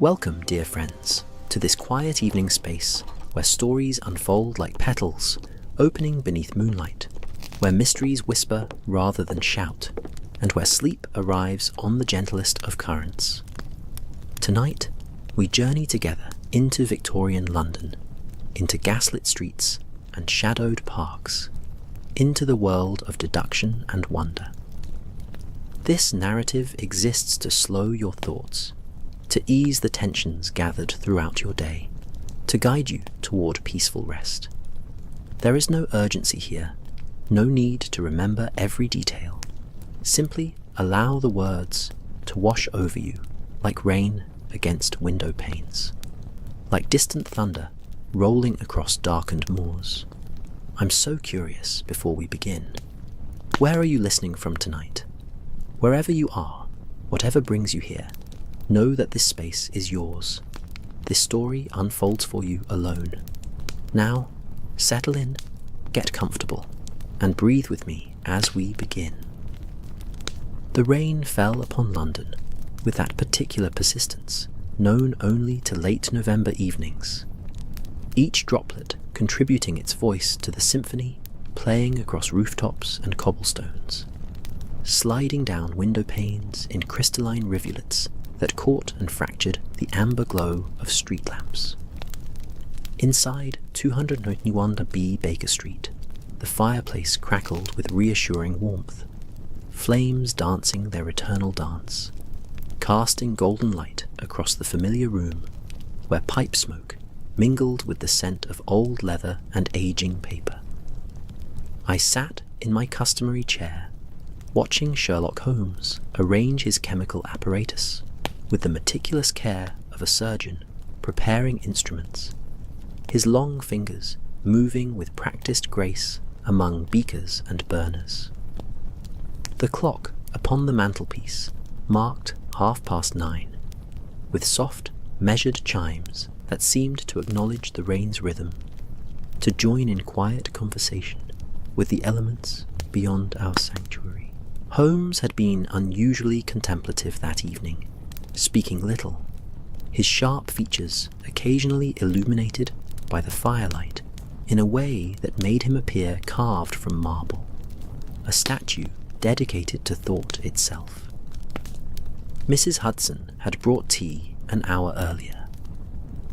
Welcome, dear friends, to this quiet evening space where stories unfold like petals, opening beneath moonlight, where mysteries whisper rather than shout, and where sleep arrives on the gentlest of currents. Tonight, we journey together into Victorian London, into gaslit streets and shadowed parks, into the world of deduction and wonder. This narrative exists to slow your thoughts, to ease the tensions gathered throughout your day, to guide you toward peaceful rest. There is no urgency here, no need to remember every detail. Simply allow the words to wash over you like rain against window panes, like distant thunder rolling across darkened moors. I'm so curious before we begin. Where are you listening from tonight? Wherever you are, whatever brings you here, know that this space is yours. This story unfolds for you alone. Now, settle in, get comfortable, and breathe with me as we begin. The rain fell upon London with that particular persistence known only to late November evenings, each droplet contributing its voice to the symphony playing across rooftops and cobblestones, sliding down window panes in crystalline rivulets that caught and fractured the amber glow of street lamps. Inside 291B Baker Street, the fireplace crackled with reassuring warmth, flames dancing their eternal dance, casting golden light across the familiar room where pipe smoke mingled with the scent of old leather and aging paper. I sat in my customary chair, watching Sherlock Holmes arrange his chemical apparatus with the meticulous care of a surgeon preparing instruments, his long fingers moving with practiced grace among beakers and burners. The clock upon the mantelpiece marked 9:30, with soft, measured chimes that seemed to acknowledge the rain's rhythm, to join in quiet conversation with the elements beyond our sanctuary. Holmes had been unusually contemplative that evening, speaking little, his sharp features occasionally illuminated by the firelight in a way that made him appear carved from marble, a statue dedicated to thought itself. Mrs. Hudson had brought tea an hour earlier,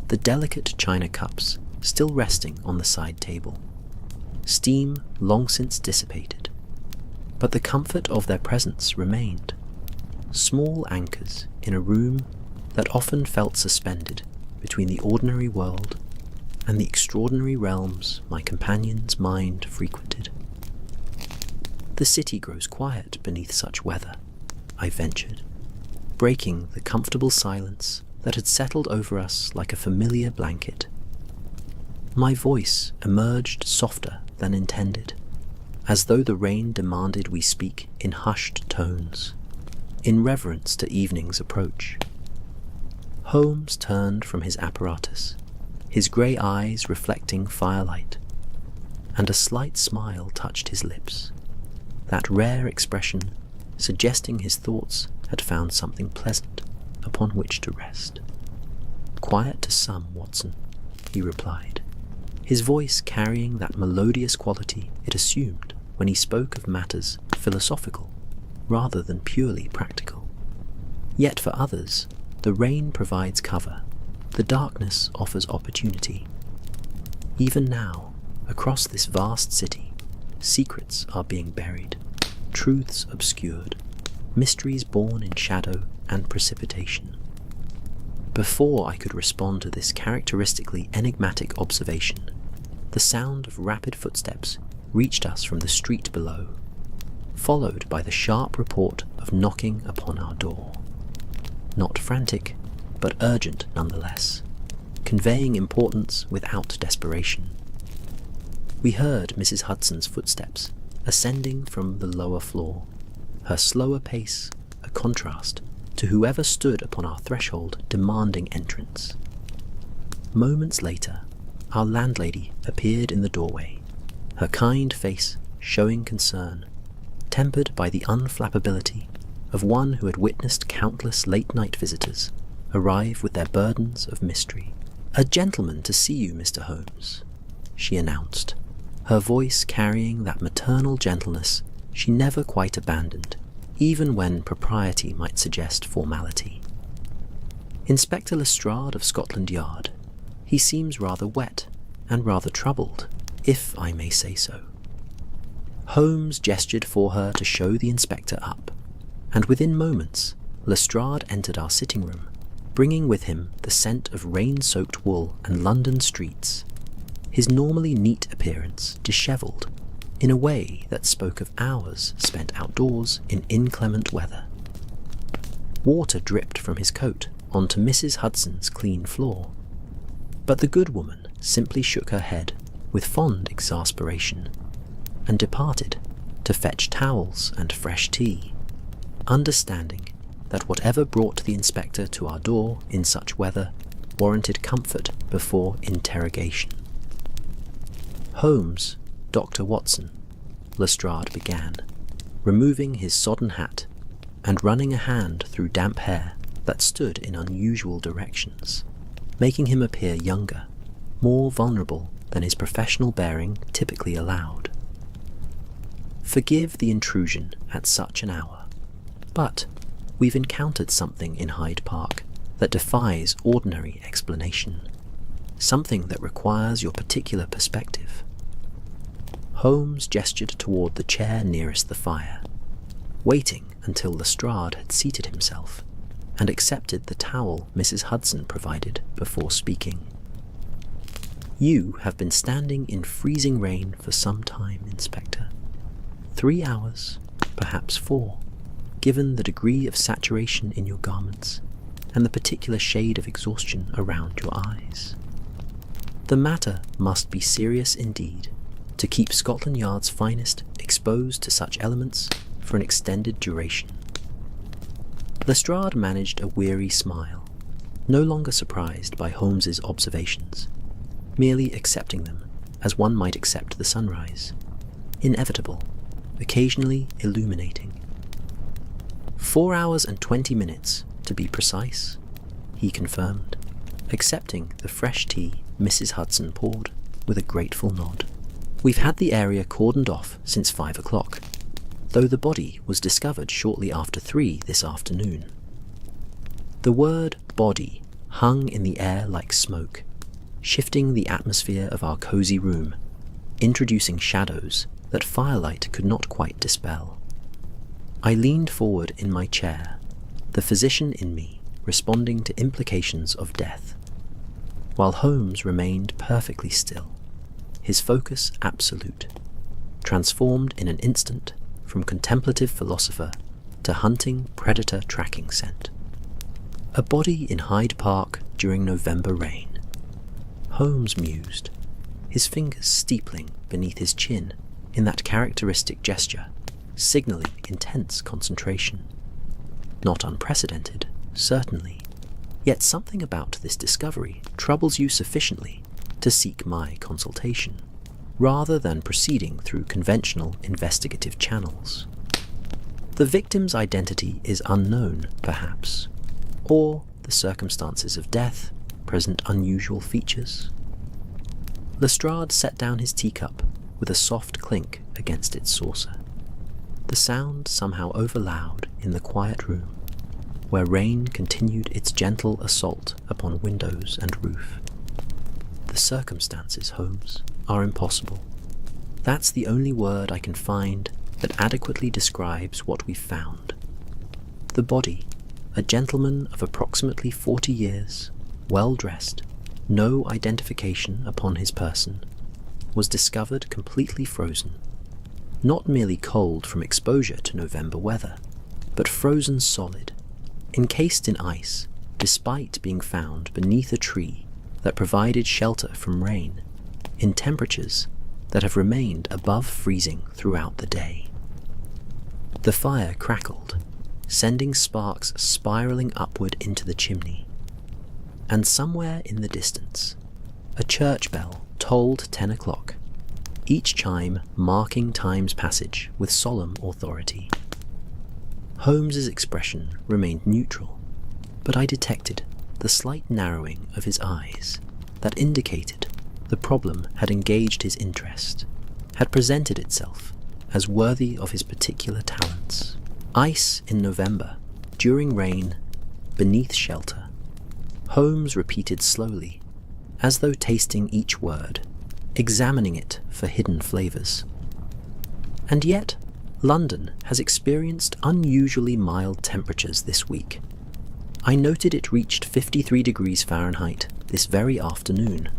the delicate china cups still resting on the side table, steam long since dissipated, but the comfort of their presence remained, small anchors in a room that often felt suspended between the ordinary world and the extraordinary realms my companion's mind frequented. The city grows quiet beneath such weather, I ventured, breaking the comfortable silence that had settled over us like a familiar blanket. My voice emerged softer than intended, as though the rain demanded we speak in hushed tones, in reverence to evening's approach. Holmes turned from his apparatus, his grey eyes reflecting firelight, and a slight smile touched his lips, that rare expression suggesting his thoughts had found something pleasant upon which to rest. "Quiet to some, Watson," he replied, his voice carrying that melodious quality it assumed when he spoke of matters philosophical rather than purely practical. Yet for others, the rain provides cover, the darkness offers opportunity. Even now, across this vast city, secrets are being buried, truths obscured, mysteries born in shadow and precipitation. Before I could respond to this characteristically enigmatic observation, the sound of rapid footsteps reached us from the street below, followed by the sharp report of knocking upon our door. Not frantic, but urgent nonetheless, conveying importance without desperation. We heard Mrs. Hudson's footsteps ascending from the lower floor, her slower pace a contrast to whoever stood upon our threshold demanding entrance. Moments later, our landlady appeared in the doorway, her kind face showing concern, tempered by the unflappability of one who had witnessed countless late-night visitors arrive with their burdens of mystery. "A gentleman to see you, Mr. Holmes," she announced, her voice carrying that maternal gentleness she never quite abandoned, even when propriety might suggest formality. "Inspector Lestrade of Scotland Yard. He seems rather wet and rather troubled, if I may say so." Holmes gestured for her to show the inspector up, and within moments Lestrade entered our sitting room, bringing with him the scent of rain-soaked wool and London streets, his normally neat appearance dishevelled in a way that spoke of hours spent outdoors in inclement weather. Water dripped from his coat onto Mrs. Hudson's clean floor, but the good woman simply shook her head with fond exasperation and departed to fetch towels and fresh tea, understanding that whatever brought the inspector to our door in such weather warranted comfort before interrogation. "Holmes, Dr. Watson," Lestrade began, removing his sodden hat and running a hand through damp hair that stood in unusual directions, making him appear younger, more vulnerable than his professional bearing typically allowed. "Forgive the intrusion at such an hour, but we've encountered something in Hyde Park that defies ordinary explanation, something that requires your particular perspective." Holmes gestured toward the chair nearest the fire, waiting until Lestrade had seated himself and accepted the towel Mrs. Hudson provided before speaking. "You have been standing in freezing rain for some time, Inspector. 3 hours, perhaps 4, given the degree of saturation in your garments and the particular shade of exhaustion around your eyes. The matter must be serious indeed to keep Scotland Yard's finest exposed to such elements for an extended duration." Lestrade managed a weary smile, no longer surprised by Holmes's observations, merely accepting them as one might accept the sunrise, inevitable, occasionally illuminating. 4 hours and 20 minutes, to be precise, he confirmed, accepting the fresh tea Mrs. Hudson poured with a grateful nod. "We've had the area cordoned off since 5 o'clock, though the body was discovered shortly after 3 this afternoon." The word body hung in the air like smoke, shifting the atmosphere of our cozy room, introducing shadows that firelight could not quite dispel. I leaned forward in my chair, the physician in me responding to implications of death, while Holmes remained perfectly still, his focus absolute, transformed in an instant from contemplative philosopher to hunting predator tracking scent. "A body in Hyde Park during November rain," Holmes mused, his fingers steepling beneath his chin in that characteristic gesture, signalling intense concentration. Not unprecedented, certainly, yet something about this discovery troubles you sufficiently to seek my consultation, rather than proceeding through conventional investigative channels. The victim's identity is unknown, perhaps, or the circumstances of death present unusual features. Lestrade set down his teacup with a soft clink against its saucer, the sound somehow overloud in the quiet room, where rain continued its gentle assault upon windows and roof. "The circumstances, Holmes, are impossible. That's the only word I can find that adequately describes what we've found. The body, a gentleman of approximately 40 years, well-dressed, no identification upon his person, was discovered completely frozen, not merely cold from exposure to November weather, but frozen solid, encased in ice, despite being found beneath a tree that provided shelter from rain, in temperatures that have remained above freezing throughout the day." The fire crackled, sending sparks spiraling upward into the chimney, and somewhere in the distance, a church bell tolled 10 o'clock, each chime marking time's passage with solemn authority. Holmes's expression remained neutral, but I detected the slight narrowing of his eyes that indicated the problem had engaged his interest, had presented itself as worthy of his particular talents. Ice in November, during rain, beneath shelter. Holmes repeated slowly, as though tasting each word, examining it for hidden flavours. And yet, London has experienced unusually mild temperatures this week. I noted it reached 53 degrees Fahrenheit this very afternoon.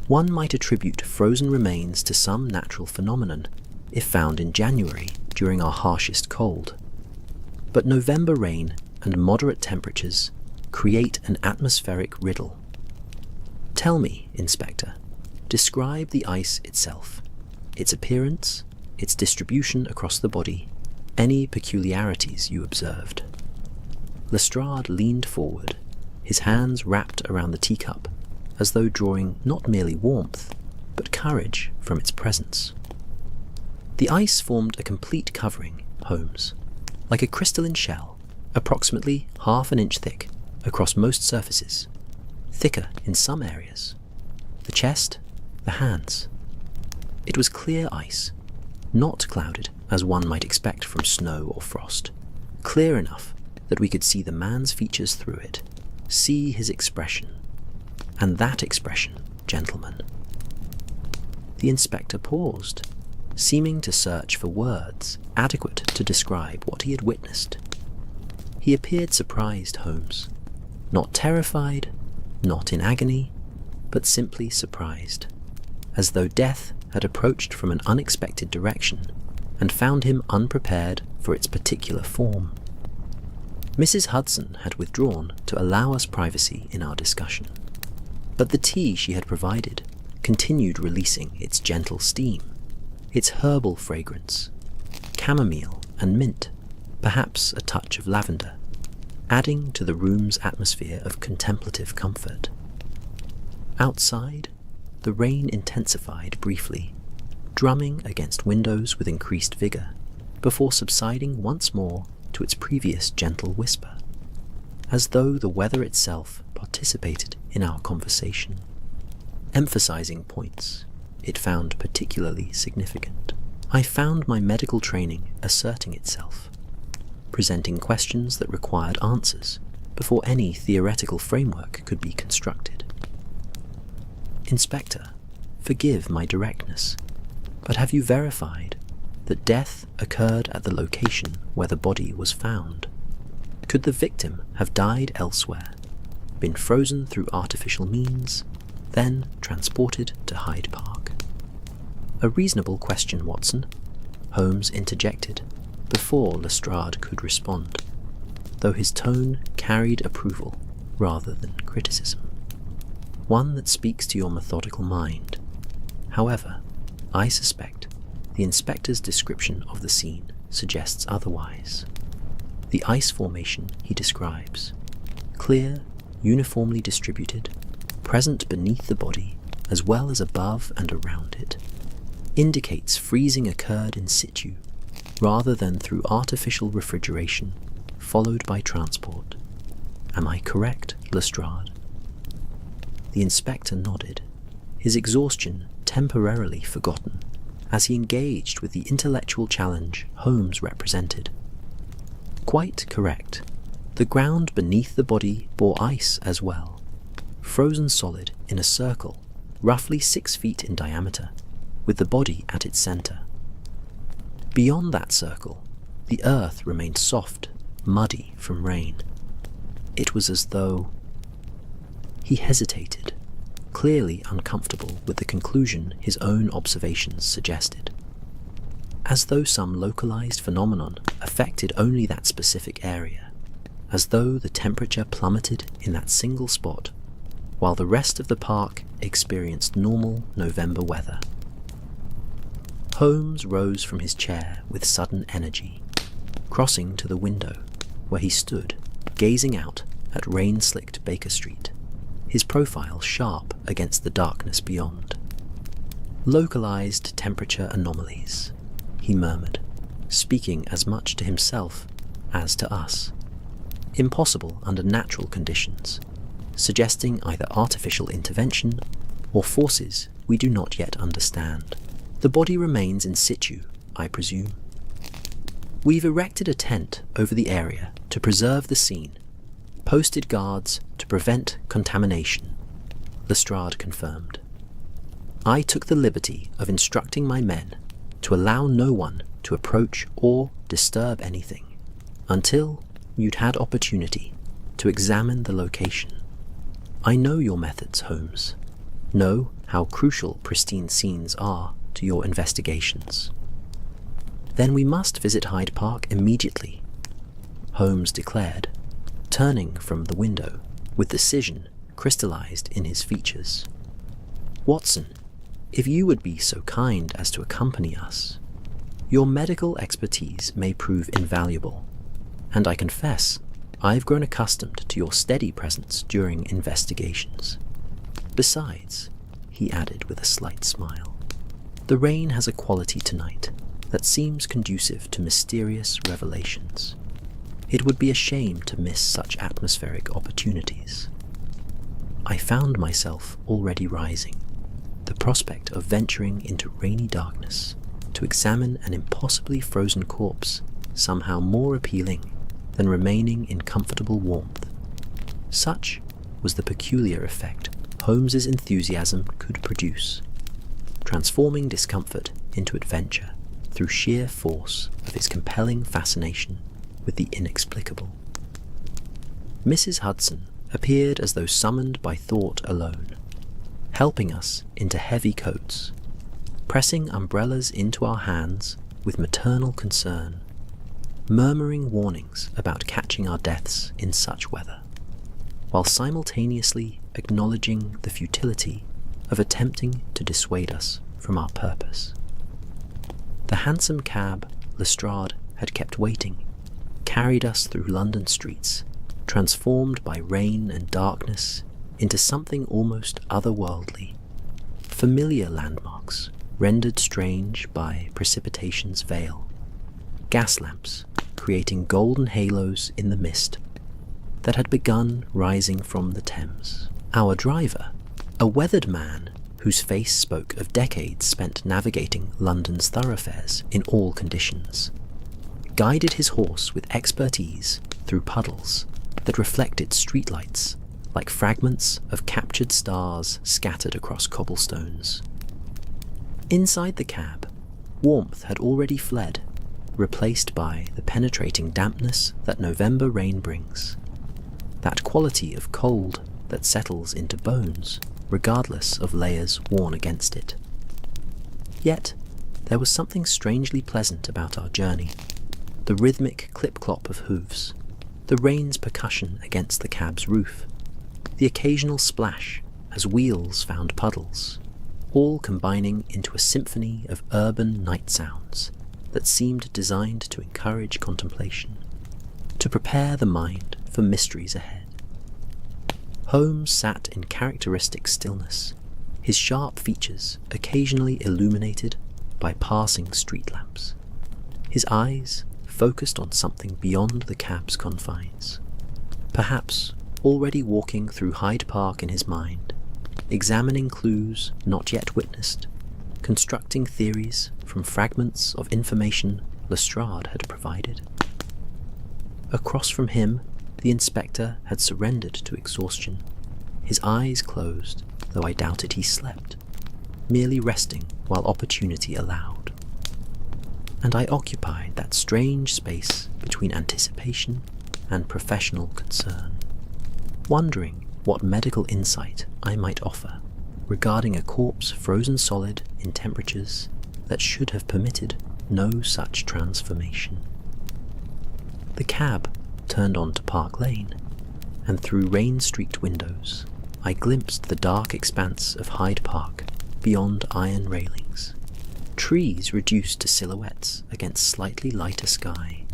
One might attribute frozen remains to some natural phenomenon if found in January during our harshest cold. But November rain and moderate temperatures create an atmospheric riddle. Tell me, Inspector, describe the ice itself, its appearance, its distribution across the body, any peculiarities you observed. Lestrade leaned forward, his hands wrapped around the teacup, as though drawing not merely warmth, but courage from its presence. The ice formed a complete covering, Holmes, like a crystalline shell, approximately half an inch thick across most surfaces, thicker in some areas. The chest, the hands. It was clear ice, not clouded as one might expect from snow or frost, clear enough that we could see the man's features through it, see his expression. And that expression, gentlemen. The inspector paused, seeming to search for words adequate to describe what he had witnessed. He appeared surprised, Holmes. Not terrified, not in agony, but simply surprised, as though death had approached from an unexpected direction and found him unprepared for its particular form. Mrs. Hudson had withdrawn to allow us privacy in our discussion, but the tea she had provided continued releasing its gentle steam, its herbal fragrance, chamomile and mint, perhaps a touch of lavender, adding to the room's atmosphere of contemplative comfort. Outside, the rain intensified briefly, drumming against windows with increased vigour, before subsiding once more to its previous gentle whisper, as though the weather itself participated in our conversation, emphasizing points it found particularly significant. I found my medical training asserting itself, presenting questions that required answers before any theoretical framework could be constructed. Inspector, forgive my directness, but have you verified that death occurred at the location where the body was found? Could the victim have died elsewhere, been frozen through artificial means, then transported to Hyde Park? A reasonable question, Watson, Holmes interjected, before Lestrade could respond, though his tone carried approval rather than criticism. One that speaks to your methodical mind. However, I suspect the inspector's description of the scene suggests otherwise. The ice formation he describes, clear, uniformly distributed, present beneath the body as well as above and around it, indicates freezing occurred in situ rather than through artificial refrigeration followed by transport. Am I correct, Lestrade? The inspector nodded, his exhaustion temporarily forgotten as he engaged with the intellectual challenge Holmes represented. Quite correct. The ground beneath the body bore ice as well, frozen solid in a circle roughly 6 feet in diameter, with the body at its center. Beyond that circle, the earth remained soft, muddy from rain. It was as though... He hesitated, clearly uncomfortable with the conclusion his own observations suggested. As though some localized phenomenon affected only that specific area, as though the temperature plummeted in that single spot, while the rest of the park experienced normal November weather. Holmes rose from his chair with sudden energy, crossing to the window, where he stood, gazing out at rain-slicked Baker Street, his profile sharp against the darkness beyond. Localized temperature anomalies, he murmured, speaking as much to himself as to us. Impossible under natural conditions, suggesting either artificial intervention or forces we do not yet understand. The body remains in situ, I presume. We've erected a tent over the area to preserve the scene, posted guards to prevent contamination, Lestrade confirmed. I took the liberty of instructing my men to allow no one to approach or disturb anything until you'd had opportunity to examine the location. I know your methods, Holmes. Know how crucial pristine scenes are to your investigations. Then we must visit Hyde Park immediately, Holmes declared, turning from the window with decision crystallized in his features. Watson, if you would be so kind as to accompany us, your medical expertise may prove invaluable, and I confess I've grown accustomed to your steady presence during investigations. Besides, he added with a slight smile, the rain has a quality tonight that seems conducive to mysterious revelations. It would be a shame to miss such atmospheric opportunities. I found myself already rising, the prospect of venturing into rainy darkness to examine an impossibly frozen corpse somehow more appealing than remaining in comfortable warmth. Such was the peculiar effect Holmes's enthusiasm could produce, transforming discomfort into adventure through sheer force of his compelling fascination with the inexplicable. Mrs. Hudson appeared as though summoned by thought alone, helping us into heavy coats, pressing umbrellas into our hands with maternal concern, murmuring warnings about catching our deaths in such weather, while simultaneously acknowledging the futility of attempting to dissuade us from our purpose. The hansom cab Lestrade had kept waiting carried us through London streets, transformed by rain and darkness into something almost otherworldly, familiar landmarks rendered strange by precipitation's veil, gas lamps creating golden halos in the mist that had begun rising from the Thames. Our driver, a weathered man whose face spoke of decades spent navigating London's thoroughfares in all conditions, guided his horse with expertise through puddles that reflected streetlights like fragments of captured stars scattered across cobblestones. Inside the cab, warmth had already fled, replaced by the penetrating dampness that November rain brings, that quality of cold that settles into bones regardless of layers worn against it. Yet, there was something strangely pleasant about our journey. The rhythmic clip-clop of hooves, the rain's percussion against the cab's roof, the occasional splash as wheels found puddles, all combining into a symphony of urban night sounds that seemed designed to encourage contemplation, to prepare the mind for mysteries ahead. Holmes sat in characteristic stillness, his sharp features occasionally illuminated by passing street lamps, his eyes focused on something beyond the cab's confines, perhaps already walking through Hyde Park in his mind, examining clues not yet witnessed, constructing theories from fragments of information Lestrade had provided. Across from him, the inspector had surrendered to exhaustion, his eyes closed, though I doubted he slept, merely resting while opportunity allowed. And I occupied that strange space between anticipation and professional concern, wondering what medical insight I might offer regarding a corpse frozen solid in temperatures that should have permitted no such transformation. The cab turned onto Park Lane, and through rain-streaked windows I glimpsed the dark expanse of Hyde Park beyond iron railings, trees reduced to silhouettes against slightly lighter sky,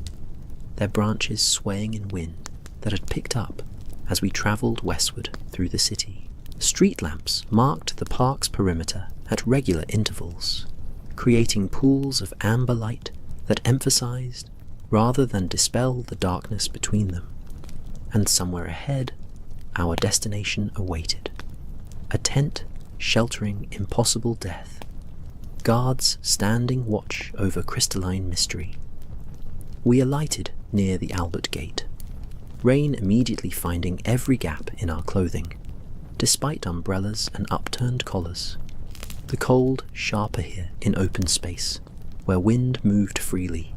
their branches swaying in wind that had picked up as we travelled westward through the city. Street lamps marked the park's perimeter at regular intervals, creating pools of amber light that emphasized rather than dispelled the darkness between them. And somewhere ahead, our destination awaited. A tent sheltering impossible death. Guards standing watch over crystalline mystery. We alighted near the Albert Gate, rain immediately finding every gap in our clothing, despite umbrellas and upturned collars. The cold sharper here in open space, where wind moved freely,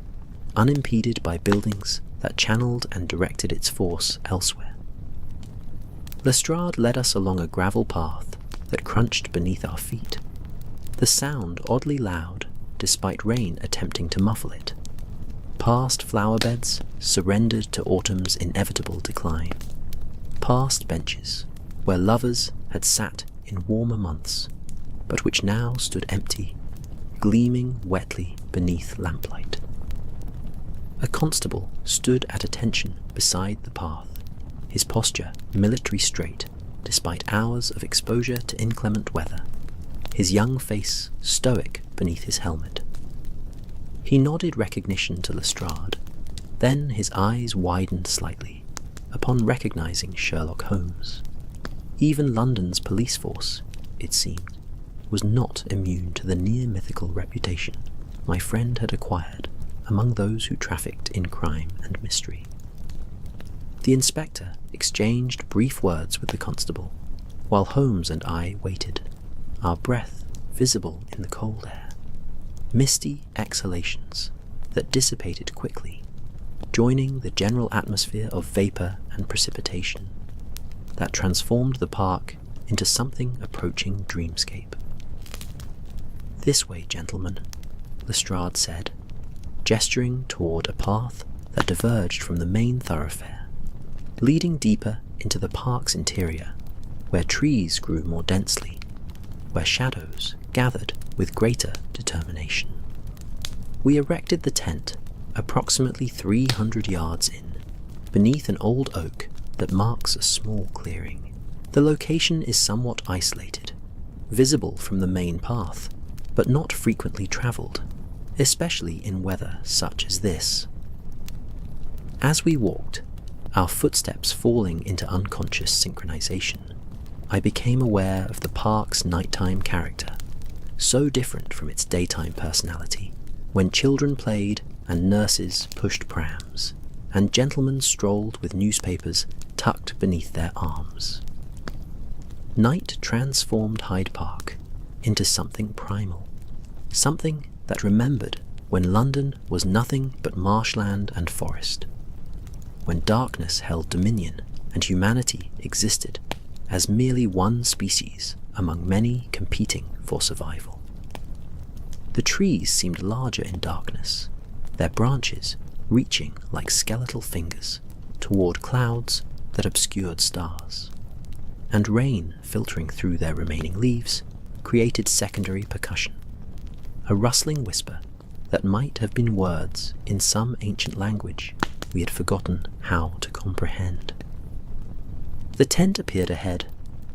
unimpeded by buildings that channeled and directed its force elsewhere. Lestrade led us along a gravel path that crunched beneath our feet, the sound oddly loud despite rain attempting to muffle it. Past flower beds surrendered to autumn's inevitable decline. Past benches where lovers had sat in warmer months, but which now stood empty, gleaming wetly beneath lamplight. A constable stood at attention beside the path, his posture military straight despite hours of exposure to inclement weather, his young face stoic beneath his helmet. He nodded recognition to Lestrade, then his eyes widened slightly upon recognizing Sherlock Holmes. Even London's police force, it seemed, was not immune to the near-mythical reputation my friend had acquired among those who trafficked in crime and mystery. The inspector exchanged brief words with the constable, while Holmes and I waited, our breath visible in the cold air. Misty exhalations that dissipated quickly, joining the general atmosphere of vapour and precipitation that transformed the park into something approaching dreamscape. "This way, gentlemen," Lestrade said, gesturing toward a path that diverged from the main thoroughfare, leading deeper into the park's interior, where trees grew more densely, where shadows gathered with greater determination. We erected the tent approximately 300 yards in, beneath an old oak that marks a small clearing. The location is somewhat isolated, visible from the main path, but not frequently travelled, especially in weather such as this. As we walked, our footsteps falling into unconscious synchronization, I became aware of the park's nighttime character, so different from its daytime personality, when children played and nurses pushed prams, and gentlemen strolled with newspapers tucked beneath their arms. Night transformed Hyde Park into something primal, something that remembered when London was nothing but marshland and forest, when darkness held dominion and humanity existed as merely one species among many competing for survival. The trees seemed larger in darkness, their branches reaching like skeletal fingers toward clouds that obscured stars, and rain filtering through their remaining leaves created secondary percussion, a rustling whisper that might have been words in some ancient language we had forgotten how to comprehend. The tent appeared ahead,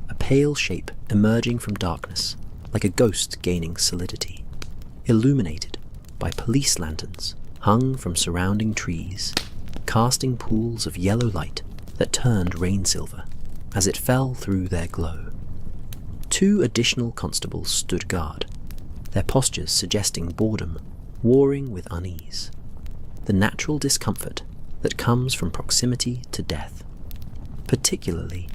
a pale shape emerging from darkness like a ghost gaining solidity, illuminated by police lanterns hung from surrounding trees, casting pools of yellow light that turned rain silver as it fell through their glow. 2 additional constables stood guard, their postures suggesting boredom warring with unease, the natural discomfort that comes from proximity to death, particularly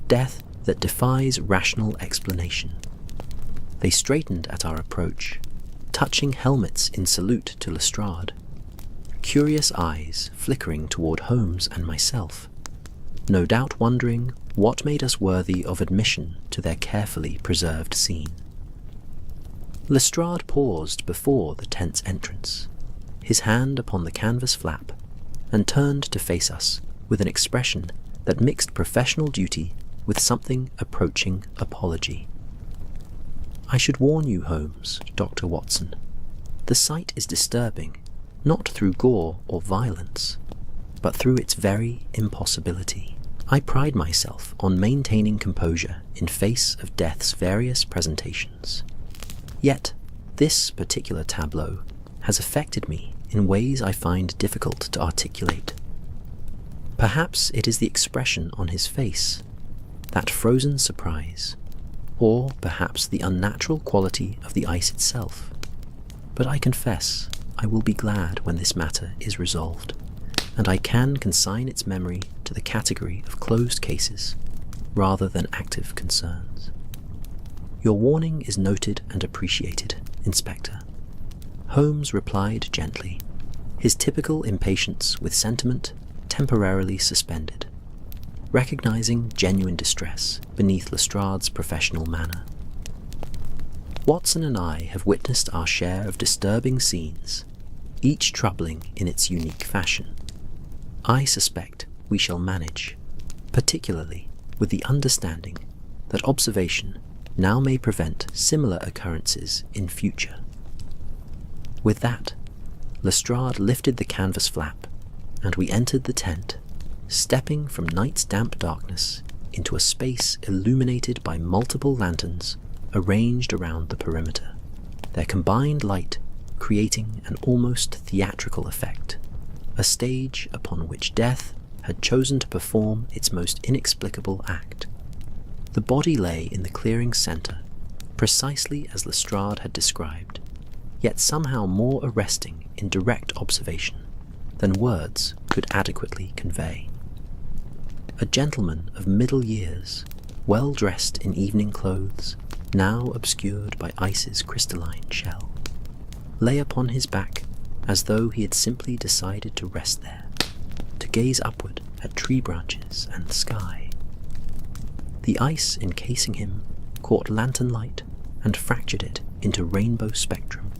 death that defies rational explanation. They straightened at our approach, touching helmets in salute to Lestrade, curious eyes flickering toward Holmes and myself, no doubt wondering what made us worthy of admission to their carefully preserved scene. Lestrade paused before the tent's entrance, his hand upon the canvas flap, and turned to face us with an expression that mixed professional duty with something approaching apology. "I should warn you, Holmes, Dr. Watson. The sight is disturbing, not through gore or violence, but through its very impossibility. I pride myself on maintaining composure in face of death's various presentations. Yet, this particular tableau has affected me in ways I find difficult to articulate. Perhaps it is the expression on his face, that frozen surprise, or perhaps the unnatural quality of the ice itself. But I confess I will be glad when this matter is resolved, and I can consign its memory to the category of closed cases rather than active concerns. Your warning is noted and appreciated, Inspector. Holmes replied gently, his typical impatience with sentiment temporarily suspended, recognizing genuine distress beneath Lestrade's professional manner. Watson and I have witnessed our share of disturbing scenes, each troubling in its unique fashion. I suspect we shall manage, particularly with the understanding that observation now may prevent similar occurrences in future. With that, Lestrade lifted the canvas flap, and we entered the tent, stepping from night's damp darkness into a space illuminated by multiple lanterns arranged around the perimeter, their combined light creating an almost theatrical effect, a stage upon which death had chosen to perform its most inexplicable act. The body lay in the clearing's center, precisely as Lestrade had described, yet somehow more arresting in direct observation than words could adequately convey. A gentleman of middle years, well dressed in evening clothes, now obscured by ice's crystalline shell, lay upon his back as though he had simply decided to rest there, to gaze upward at tree branches and sky. The ice encasing him caught lantern light and fractured it into rainbow spectrum,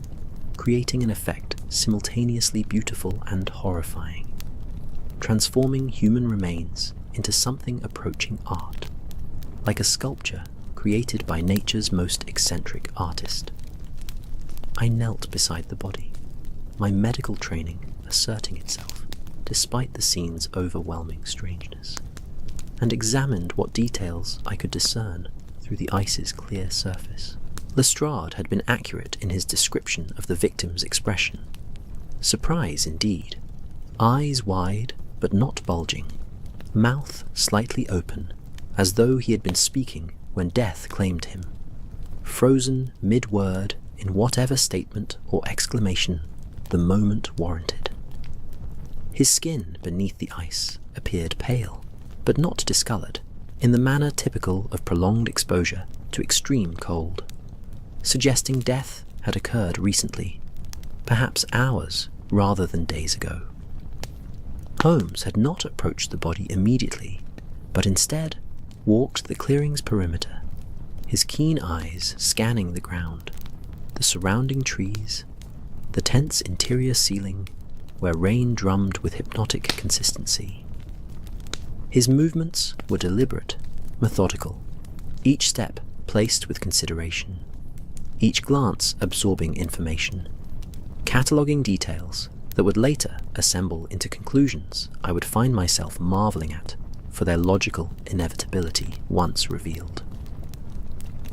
creating an effect simultaneously beautiful and horrifying, transforming human remains into something approaching art, like a sculpture created by nature's most eccentric artist. I knelt beside the body, my medical training asserting itself despite the scene's overwhelming strangeness, and examined what details I could discern through the ice's clear surface. Lestrade had been accurate in his description of the victim's expression. Surprise indeed, eyes wide but not bulging, mouth slightly open, as though he had been speaking when death claimed him, frozen mid-word in whatever statement or exclamation the moment warranted. His skin beneath the ice appeared pale, but not discolored, in the manner typical of prolonged exposure to extreme cold, suggesting death had occurred recently, perhaps hours rather than days ago. Holmes had not approached the body immediately, but instead walked the clearing's perimeter, his keen eyes scanning the ground, the surrounding trees, the tent's interior ceiling, where rain drummed with hypnotic consistency. His movements were deliberate, methodical, each step placed with consideration, each glance absorbing information, cataloguing details that would later assemble into conclusions I would find myself marveling at for their logical inevitability once revealed.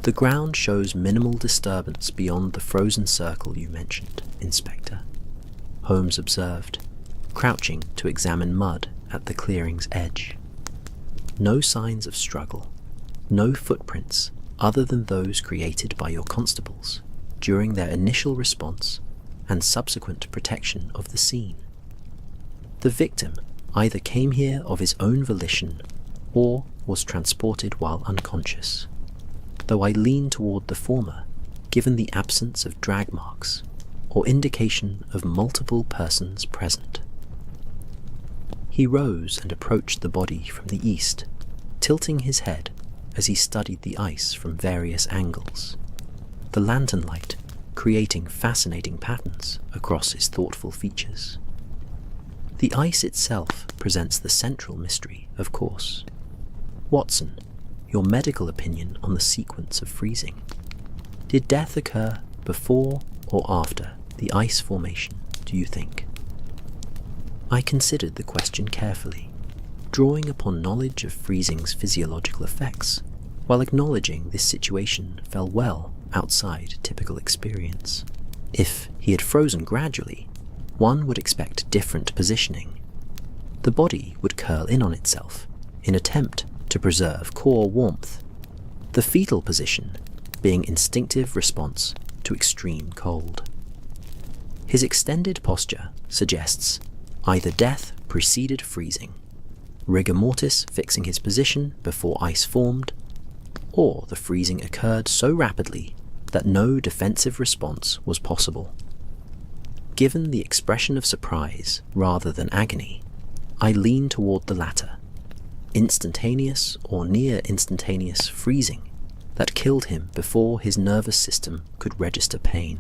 The ground shows minimal disturbance beyond the frozen circle you mentioned, Inspector, Holmes observed, crouching to examine mud at the clearing's edge. No signs of struggle, no footprints other than those created by your constables during their initial response and subsequent protection of the scene. The victim either came here of his own volition or was transported while unconscious, though I lean toward the former given the absence of drag marks or indication of multiple persons present. He rose and approached the body from the east, tilting his head as he studied the ice from various angles, the lantern light creating fascinating patterns across his thoughtful features. The ice itself presents the central mystery, of course. Watson, your medical opinion on the sequence of freezing. Did death occur before or after the ice formation, do you think? I considered the question carefully, drawing upon knowledge of freezing's physiological effects, while acknowledging this situation fell well outside typical experience. If he had frozen gradually, one would expect different positioning. The body would curl in on itself in attempt to preserve core warmth, the fetal position being instinctive response to extreme cold. His extended posture suggests either death preceded freezing, rigor mortis fixing his position before ice formed, or the freezing occurred so rapidly that no defensive response was possible. Given the expression of surprise rather than agony, I lean toward the latter, instantaneous or near instantaneous freezing that killed him before his nervous system could register pain.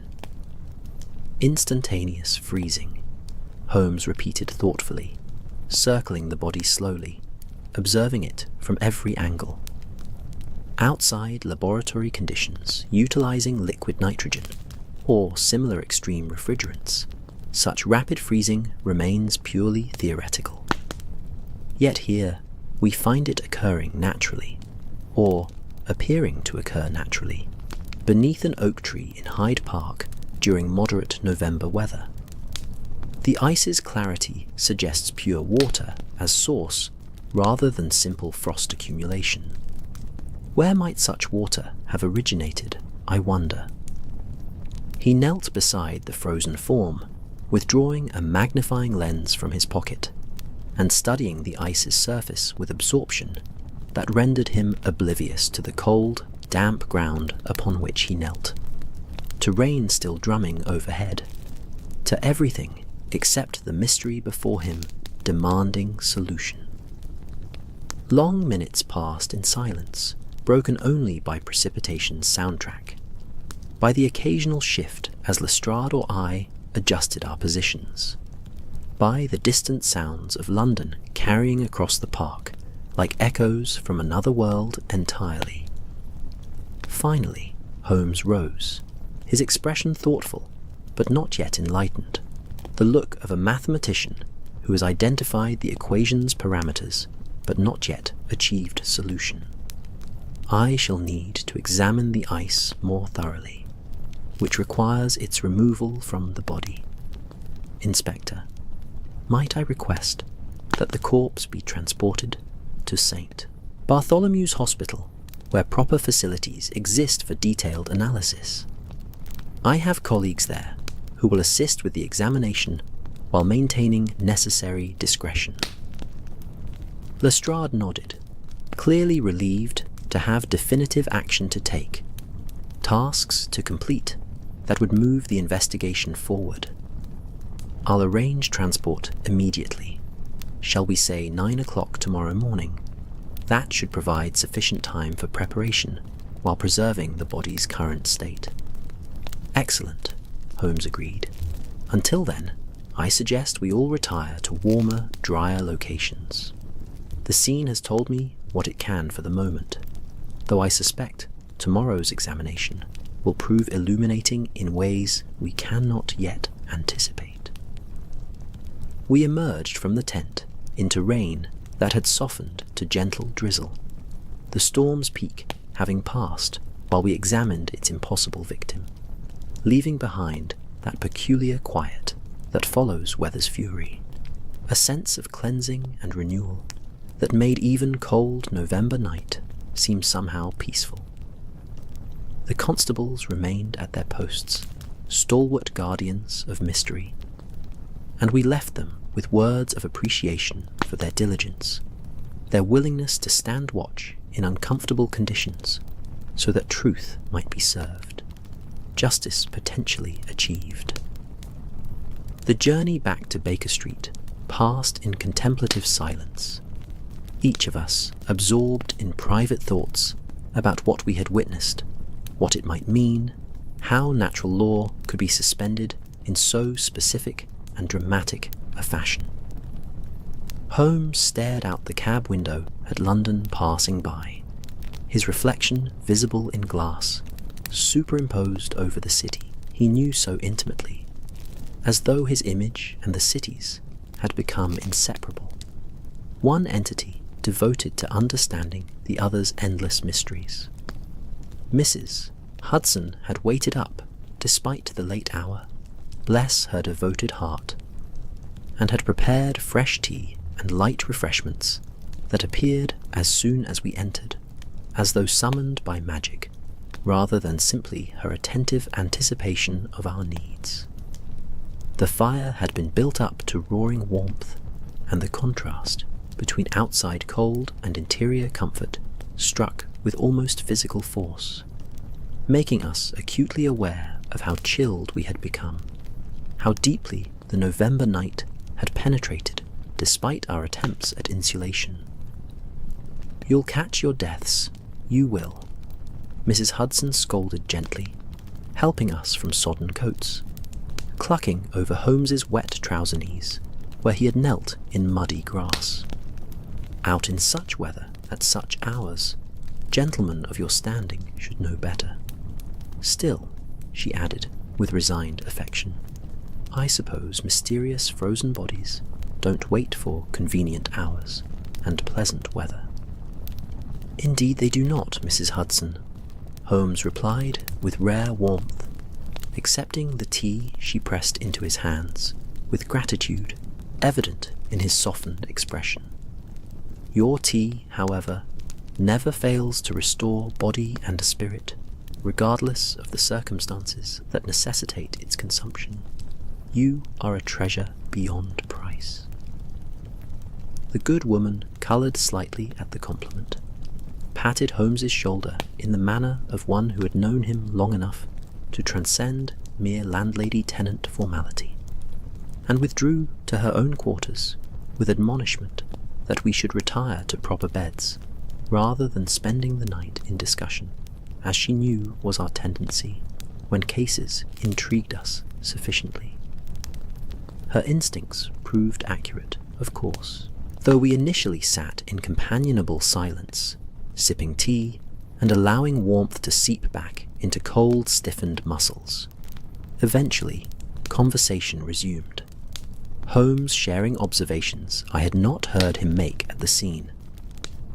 Instantaneous freezing, Holmes repeated thoughtfully, circling the body slowly, observing it from every angle. Outside laboratory conditions utilizing liquid nitrogen, or similar extreme refrigerants, such rapid freezing remains purely theoretical. Yet here, we find it occurring naturally, or appearing to occur naturally, beneath an oak tree in Hyde Park during moderate November weather. The ice's clarity suggests pure water as source rather than simple frost accumulation. Where might such water have originated, I wonder? He knelt beside the frozen form, withdrawing a magnifying lens from his pocket, and studying the ice's surface with absorption that rendered him oblivious to the cold, damp ground upon which he knelt, to rain still drumming overhead, to everything except the mystery before him demanding solution. Long minutes passed in silence, broken only by precipitation's soundtrack, by the occasional shift as Lestrade or I adjusted our positions, by the distant sounds of London carrying across the park like echoes from another world entirely. Finally, Holmes rose, his expression thoughtful, but not yet enlightened, the look of a mathematician who has identified the equation's parameters, but not yet achieved solution. I shall need to examine the ice more thoroughly, which requires its removal from the body. Inspector, might I request that the corpse be transported to St. Bartholomew's Hospital, where proper facilities exist for detailed analysis? I have colleagues there who will assist with the examination while maintaining necessary discretion. Lestrade nodded, clearly relieved to have definitive action to take, tasks to complete that would move the investigation forward. I'll arrange transport immediately. Shall we say 9 o'clock tomorrow morning? That should provide sufficient time for preparation while preserving the body's current state. Excellent, Holmes agreed. Until then, I suggest we all retire to warmer, drier locations. The scene has told me what it can for the moment, though I suspect tomorrow's examination will prove illuminating in ways we cannot yet anticipate. We emerged from the tent into rain that had softened to gentle drizzle, the storm's peak having passed while we examined its impossible victim, leaving behind that peculiar quiet that follows weather's fury, a sense of cleansing and renewal that made even cold November night seem somehow peaceful. The constables remained at their posts, stalwart guardians of mystery, and we left them with words of appreciation for their diligence, their willingness to stand watch in uncomfortable conditions so that truth might be served, justice potentially achieved. The journey back to Baker Street passed in contemplative silence, each of us absorbed in private thoughts about what we had witnessed, what it might mean, how natural law could be suspended in so specific and dramatic a fashion. Holmes stared out the cab window at London passing by, his reflection visible in glass, superimposed over the city he knew so intimately, as though his image and the city's had become inseparable, one entity devoted to understanding the other's endless mysteries. Mrs. Hudson had waited up despite the late hour, bless her devoted heart, and had prepared fresh tea and light refreshments that appeared as soon as we entered, as though summoned by magic, rather than simply her attentive anticipation of our needs. The fire had been built up to roaring warmth, and the contrast between outside cold and interior comfort struck with almost physical force, making us acutely aware of how chilled we had become, how deeply the November night had penetrated despite our attempts at insulation. "You'll catch your deaths, you will," Mrs. Hudson scolded gently, helping us from sodden coats, clucking over Holmes's wet trouser knees, where he had knelt in muddy grass. "Out in such weather, at such hours, gentlemen of your standing should know better. Still," she added with resigned affection, "I suppose mysterious frozen bodies don't wait for convenient hours and pleasant weather." "Indeed they do not, Mrs. Hudson," Holmes replied with rare warmth, accepting the tea she pressed into his hands with gratitude evident in his softened expression. "Your tea, however, never fails to restore body and spirit, regardless of the circumstances that necessitate its consumption. You are a treasure beyond price." The good woman coloured slightly at the compliment, patted Holmes's shoulder in the manner of one who had known him long enough to transcend mere landlady-tenant formality, and withdrew to her own quarters with admonishment that we should retire to proper beds, rather than spending the night in discussion, as she knew was our tendency when cases intrigued us sufficiently. Her instincts proved accurate, of course, though we initially sat in companionable silence, sipping tea and allowing warmth to seep back into cold, stiffened muscles. Eventually, conversation resumed, Holmes sharing observations I had not heard him make at the scene,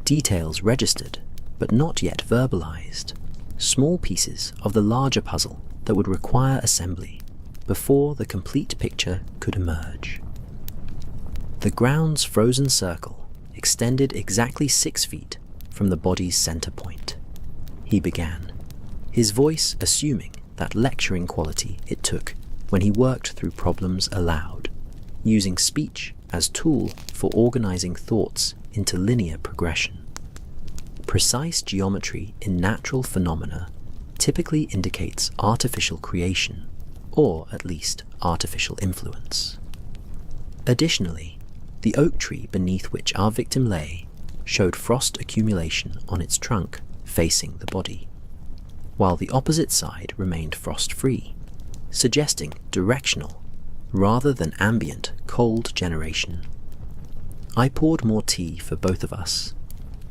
details registered but not yet verbalized, small pieces of the larger puzzle that would require assembly before the complete picture could emerge. The ground's frozen circle extended exactly 6 feet from the body's center point, he began, his voice assuming that lecturing quality it took when he worked through problems aloud, using speech as tool for organizing thoughts into linear progression. Precise geometry in natural phenomena typically indicates artificial creation, or at least artificial influence. Additionally, the oak tree beneath which our victim lay showed frost accumulation on its trunk facing the body, while the opposite side remained frost-free, suggesting directional rather than ambient cold generation. I poured more tea for both of us,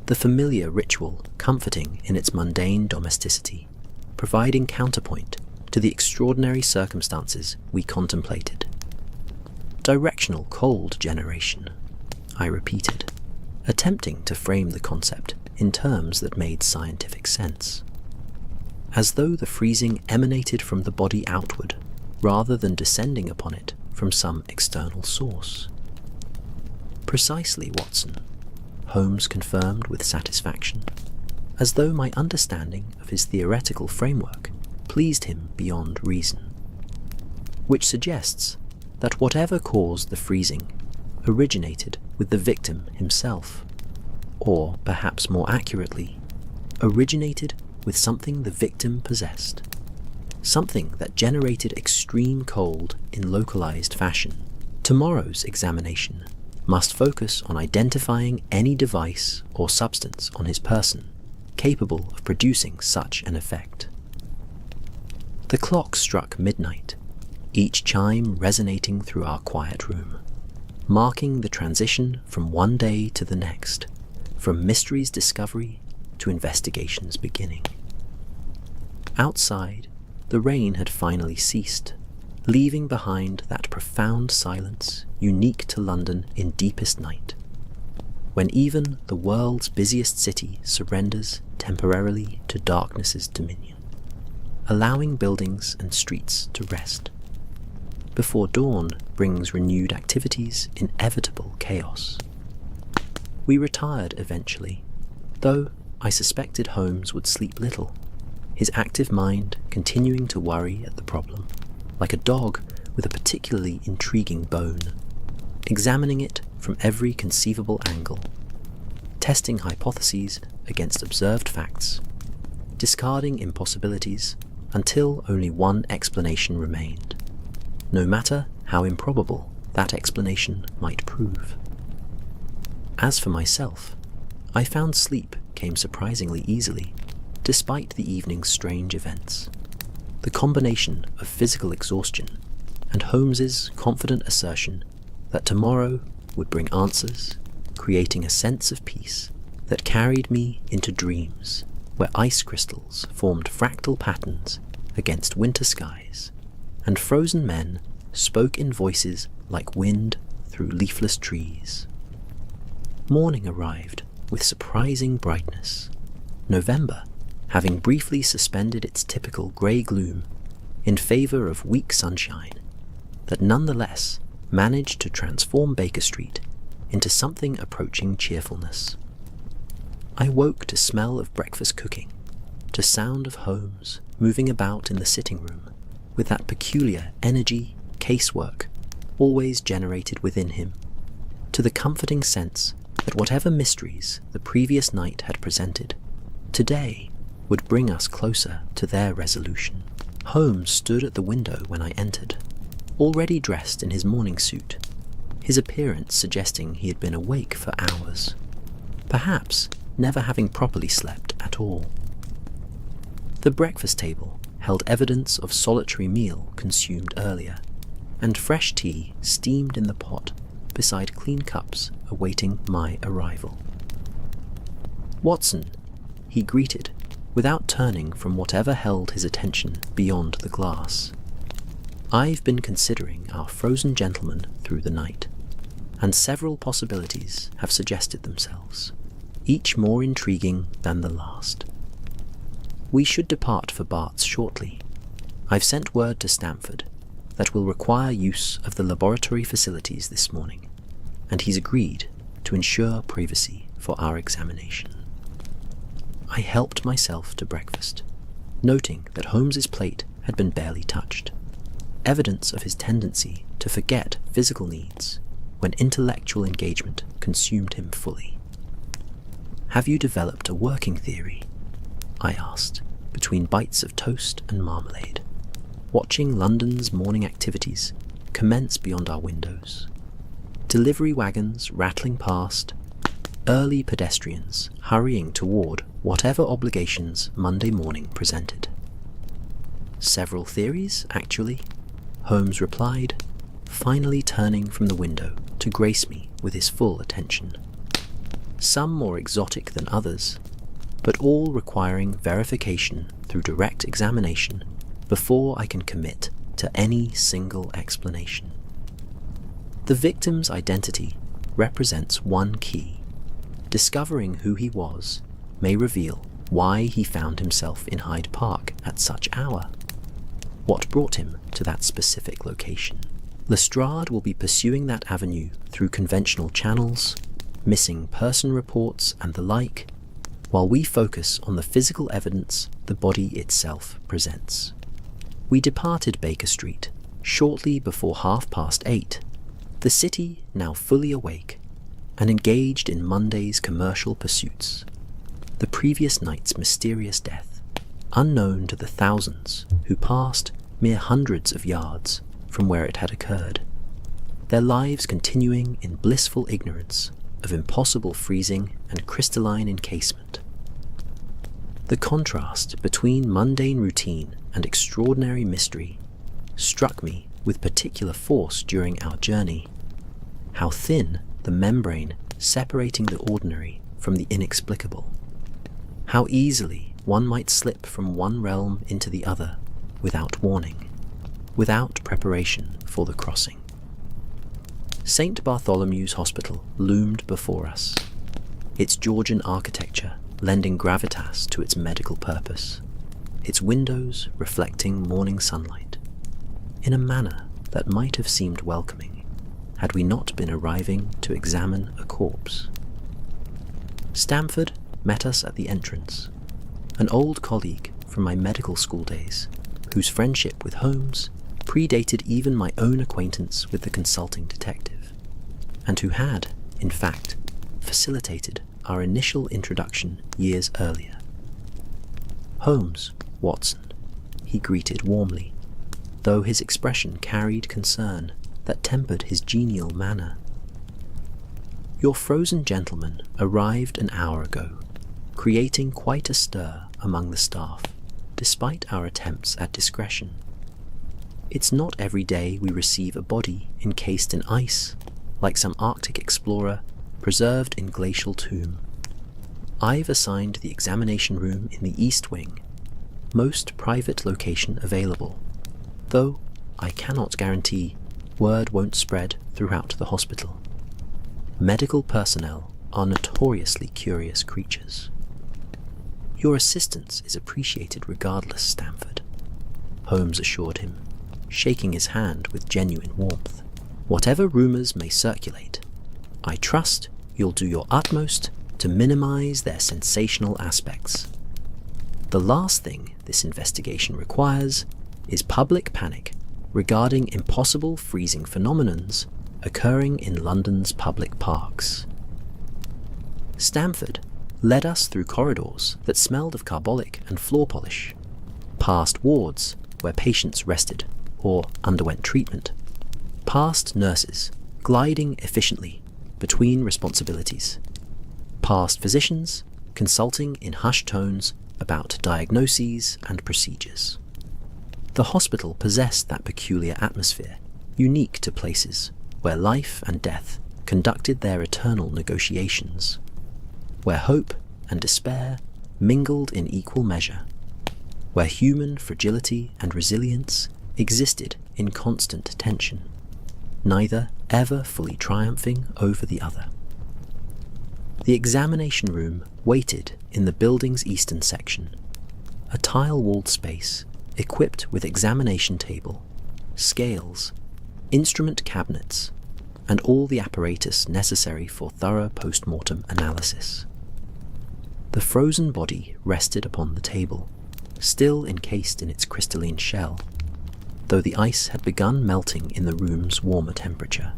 the familiar ritual comforting in its mundane domesticity, providing counterpoint to the extraordinary circumstances we contemplated. "Directional cold generation," I repeated, attempting to frame the concept in terms that made scientific sense, as though the freezing emanated from the body outward rather than descending upon it from some external source. "Precisely, Watson," Holmes confirmed with satisfaction, as though my understanding of his theoretical framework pleased him beyond reason, which suggests that whatever caused the freezing originated with the victim himself, or perhaps more accurately, originated with something the victim possessed, something that generated extreme cold in localized fashion. Tomorrow's examination must focus on identifying any device or substance on his person capable of producing such an effect. The clock struck midnight, each chime resonating through our quiet room, marking the transition from one day to the next, from mystery's discovery to investigation's beginning. Outside, the rain had finally ceased, leaving behind that profound silence unique to London in deepest night, when even the world's busiest city surrenders temporarily to darkness's dominion, allowing buildings and streets to rest, before dawn brings renewed activity's inevitable chaos. We retired eventually, though I suspected Holmes would sleep little, his active mind continuing to worry at the problem, like a dog with a particularly intriguing bone, examining it from every conceivable angle, testing hypotheses against observed facts, discarding impossibilities until only one explanation remained, no matter how improbable that explanation might prove. As for myself, I found sleep came surprisingly easily, despite the evening's strange events. The combination of physical exhaustion and Holmes's confident assertion that tomorrow would bring answers, creating a sense of peace that carried me into dreams where ice crystals formed fractal patterns against winter skies, and frozen men spoke in voices like wind through leafless trees. Morning arrived with surprising brightness, November having briefly suspended its typical grey gloom in favour of weak sunshine that nonetheless managed to transform Baker Street into something approaching cheerfulness. I woke to smell of breakfast cooking, to sound of Holmes moving about in the sitting room with that peculiar energy, casework, always generated within him, to the comforting sense that whatever mysteries the previous night had presented, today would bring us closer to their resolution. Holmes stood at the window when I entered, already dressed in his morning suit, his appearance suggesting he had been awake for hours, perhaps never having properly slept at all. The breakfast table held evidence of solitary meal consumed earlier, and fresh tea steamed in the pot beside clean cups awaiting my arrival. "Watson," he greeted, without turning from whatever held his attention beyond the glass. "I've been considering our frozen gentleman through the night, and several possibilities have suggested themselves, each more intriguing than the last. We should depart for Bart's shortly. I've sent word to Stamford that will require use of the laboratory facilities this morning, and he's agreed to ensure privacy for our examination." I helped myself to breakfast, noting that Holmes's plate had been barely touched, evidence of his tendency to forget physical needs when intellectual engagement consumed him fully. "Have you developed a working theory?" I asked, between bites of toast and marmalade, watching London's morning activities commence beyond our windows. Delivery wagons rattling past, early pedestrians hurrying toward whatever obligations Monday morning presented. "Several theories, actually," Holmes replied, finally turning from the window to grace me with his full attention. "Some more exotic than others, but all requiring verification through direct examination before I can commit to any single explanation. The victim's identity represents one key. Discovering who he was may reveal why he found himself in Hyde Park at such hour, what brought him to that specific location. Lestrade will be pursuing that avenue through conventional channels, missing person reports and the like, while we focus on the physical evidence the body itself presents. We departed Baker Street shortly before 8:30, the city now fully awake and engaged in Monday's commercial pursuits. The previous night's mysterious death, unknown to the thousands who passed mere hundreds of yards from where it had occurred, their lives continuing in blissful ignorance of impossible freezing and crystalline encasement. The contrast between mundane routine and extraordinary mystery struck me with particular force during our journey. How thin the membrane separating the ordinary from the inexplicable. How easily one might slip from one realm into the other without warning, without preparation for the crossing. St. Bartholomew's Hospital loomed before us, its Georgian architecture lending gravitas to its medical purpose, its windows reflecting morning sunlight, in a manner that might have seemed welcoming had we not been arriving to examine a corpse. Stamford met us at the entrance, an old colleague from my medical school days, whose friendship with Holmes predated even my own acquaintance with the consulting detective, and who had, in fact, facilitated our initial introduction years earlier. "Holmes, Watson," he greeted warmly, though his expression carried concern that tempered his genial manner. "Your frozen gentleman arrived an hour ago, creating quite a stir among the staff, despite our attempts at discretion. It's not every day we receive a body encased in ice, like some Arctic explorer preserved in glacial tomb. I've assigned the examination room in the East Wing, most private location available, though I cannot guarantee word won't spread throughout the hospital. Medical personnel are notoriously curious creatures. Your assistance is appreciated regardless, Stamford," Holmes assured him, shaking his hand with genuine warmth. "Whatever rumours may circulate, I trust you'll do your utmost to minimize their sensational aspects. The last thing this investigation requires is public panic regarding impossible freezing phenomenons occurring in London's public parks." Stamford led us through corridors that smelled of carbolic and floor polish, past wards where patients rested or underwent treatment, past nurses gliding efficiently between responsibilities, past physicians consulting in hushed tones about diagnoses and procedures. The hospital possessed that peculiar atmosphere, unique to places where life and death conducted their eternal negotiations, where hope and despair mingled in equal measure, where human fragility and resilience existed in constant tension, neither ever fully triumphing over the other. The examination room waited in the building's eastern section, a tile-walled space equipped with examination table, scales, instrument cabinets, and all the apparatus necessary for thorough post-mortem analysis. The frozen body rested upon the table, still encased in its crystalline shell, though the ice had begun melting in the room's warmer temperature,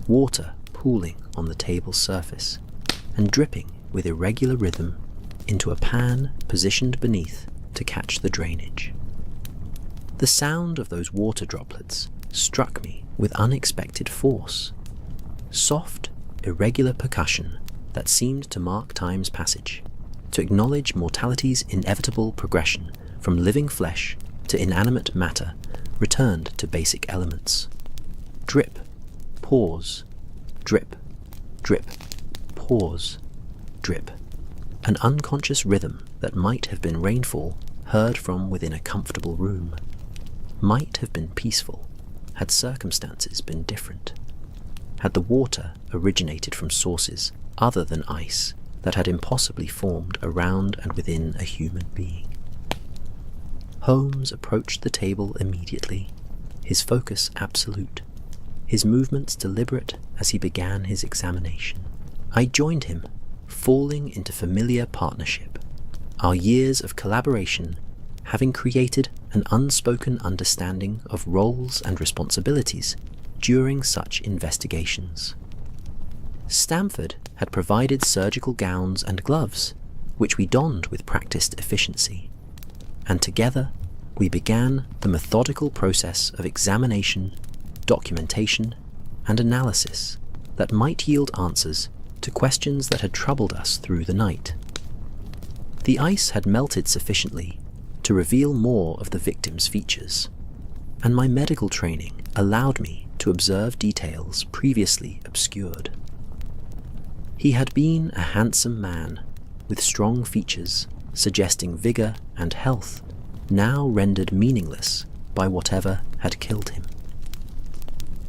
water pooling on the table's surface and dripping with irregular rhythm into a pan positioned beneath to catch the drainage. The sound of those water droplets struck me with unexpected force, soft, irregular percussion that seemed to mark time's passage, to acknowledge mortality's inevitable progression from living flesh to inanimate matter returned to basic elements. Drip, pause, drip, drip, pause, drip. An unconscious rhythm that might have been rainfall heard from within a comfortable room, might have been peaceful had circumstances been different, had the water originated from sources other than ice that had impossibly formed around and within a human being. Holmes approached the table immediately, his focus absolute, his movements deliberate as he began his examination. I joined him, falling into familiar partnership, our years of collaboration having created an unspoken understanding of roles and responsibilities during such investigations. Stamford had provided surgical gowns and gloves, which we donned with practiced efficiency, and together we began the methodical process of examination, documentation, and analysis that might yield answers to questions that had troubled us through the night. The ice had melted sufficiently to reveal more of the victim's features, and my medical training allowed me to observe details previously obscured. He had been a handsome man, with strong features suggesting vigour and health, now rendered meaningless by whatever had killed him.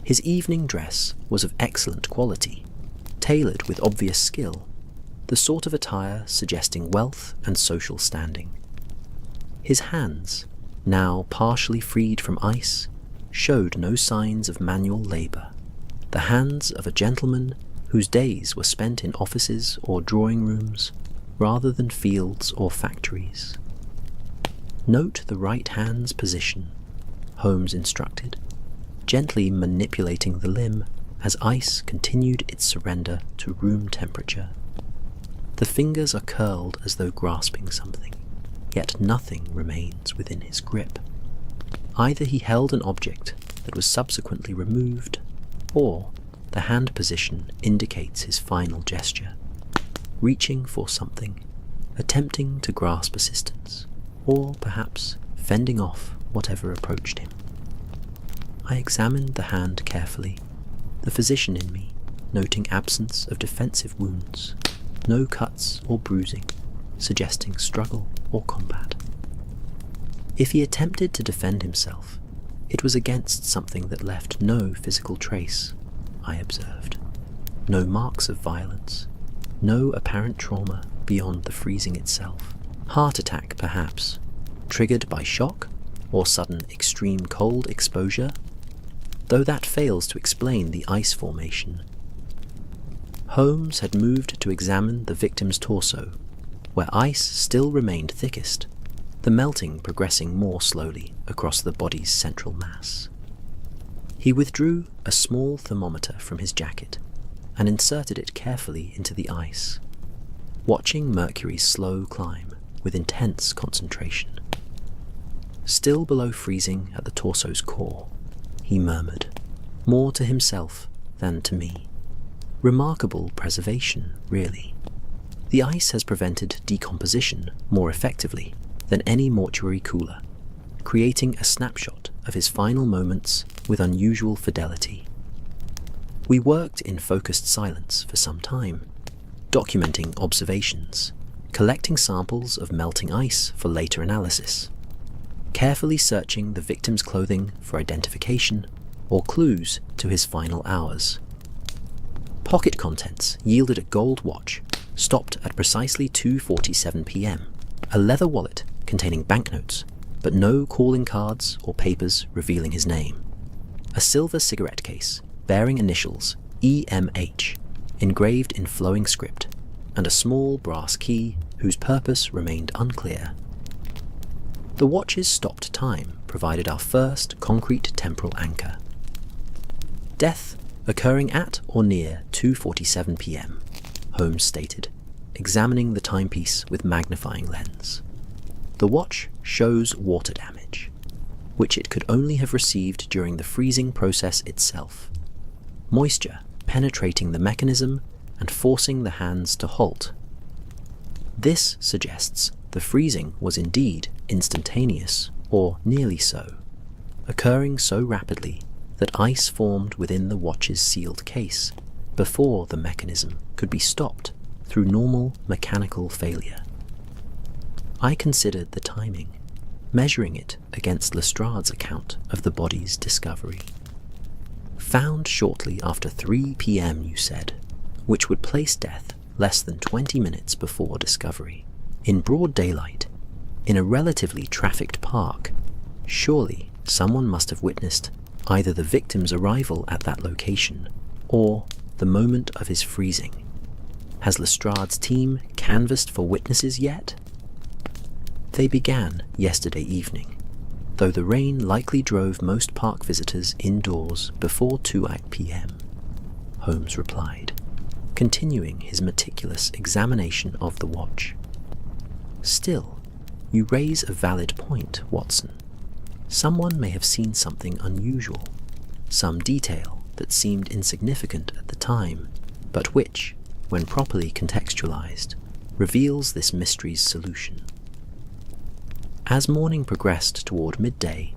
His evening dress was of excellent quality, tailored with obvious skill, the sort of attire suggesting wealth and social standing. His hands, now partially freed from ice, showed no signs of manual labour, the hands of a gentleman whose days were spent in offices or drawing rooms rather than fields or factories. Note the right hand's position, Holmes instructed, gently manipulating the limb as ice continued its surrender to room temperature. The fingers are curled as though grasping something, yet nothing remains within his grip. Either he held an object that was subsequently removed, or the hand position indicates his final gesture, reaching for something, attempting to grasp assistance, or perhaps fending off whatever approached him. I examined the hand carefully, the physician in me noting absence of defensive wounds, no cuts or bruising, suggesting struggle or combat. If he attempted to defend himself, it was against something that left no physical trace, I observed. No marks of violence, no apparent trauma beyond the freezing itself. Heart attack, perhaps, triggered by shock or sudden extreme cold exposure, though that fails to explain the ice formation. Holmes had moved to examine the victim's torso, where ice still remained thickest, the melting progressing more slowly across the body's central mass. He withdrew a small thermometer from his jacket and inserted it carefully into the ice, watching mercury's slow climb with intense concentration. Still below freezing at the torso's core, he murmured, more to himself than to me. Remarkable preservation, really. The ice has prevented decomposition more effectively than any mortuary cooler, creating a snapshot of his final moments with unusual fidelity. We worked in focused silence for some time, documenting observations, collecting samples of melting ice for later analysis, carefully searching the victim's clothing for identification or clues to his final hours. Pocket contents yielded a gold watch, stopped at precisely 2:47 p.m., a leather wallet containing banknotes, but no calling cards or papers revealing his name, a silver cigarette case bearing initials EMH engraved in flowing script, and a small brass key whose purpose remained unclear. The watch's stopped time provided our first concrete temporal anchor. Death occurring at or near 2:47 p.m., Holmes stated, examining the timepiece with magnifying lens. The watch shows water damage, which it could only have received during the freezing process itself. Moisture penetrating the mechanism and forcing the hands to halt. This suggests the freezing was indeed instantaneous, or nearly so, occurring so rapidly that ice formed within the watch's sealed case before the mechanism could be stopped through normal mechanical failure. I considered the timing, measuring it against Lestrade's account of the body's discovery. Found shortly after 3 p.m., you said, which would place death less than 20 minutes before discovery, in broad daylight, in a relatively trafficked park. Surely someone must have witnessed either the victim's arrival at that location or the moment of his freezing. Has Lestrade's team canvassed for witnesses yet? They began yesterday evening, though the rain likely drove most park visitors indoors before 2 p.m., Holmes replied, continuing his meticulous examination of the watch. Still, you raise a valid point, Watson. Someone may have seen something unusual, some detail that seemed insignificant at the time, but which, when properly contextualized, reveals this mystery's solution. As morning progressed toward midday,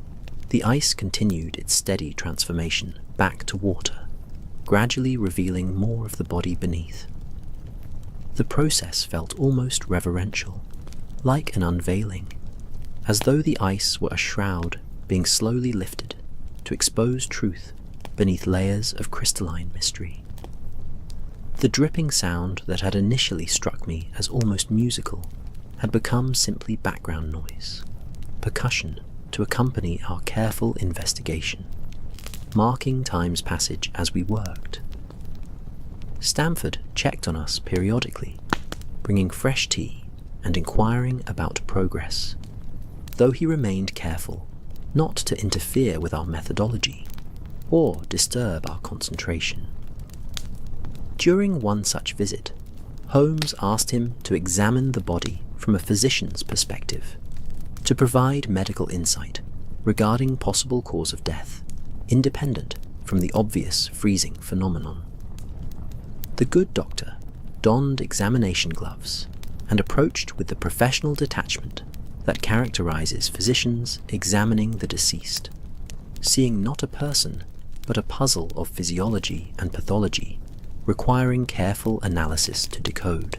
the ice continued its steady transformation back to water, gradually revealing more of the body beneath. The process felt almost reverential, like an unveiling, as though the ice were a shroud being slowly lifted to expose truth beneath layers of crystalline mystery. The dripping sound that had initially struck me as almost musical had become simply background noise, percussion to accompany our careful investigation, marking time's passage as we worked. Stamford checked on us periodically, bringing fresh tea and inquiring about progress, though he remained careful not to interfere with our methodology or disturb our concentration. During one such visit, Holmes asked him to examine the body from a physician's perspective, to provide medical insight regarding possible cause of death, independent from the obvious freezing phenomenon. The good doctor donned examination gloves and approached with the professional detachment that characterizes physicians examining the deceased, seeing not a person but a puzzle of physiology and pathology requiring careful analysis to decode.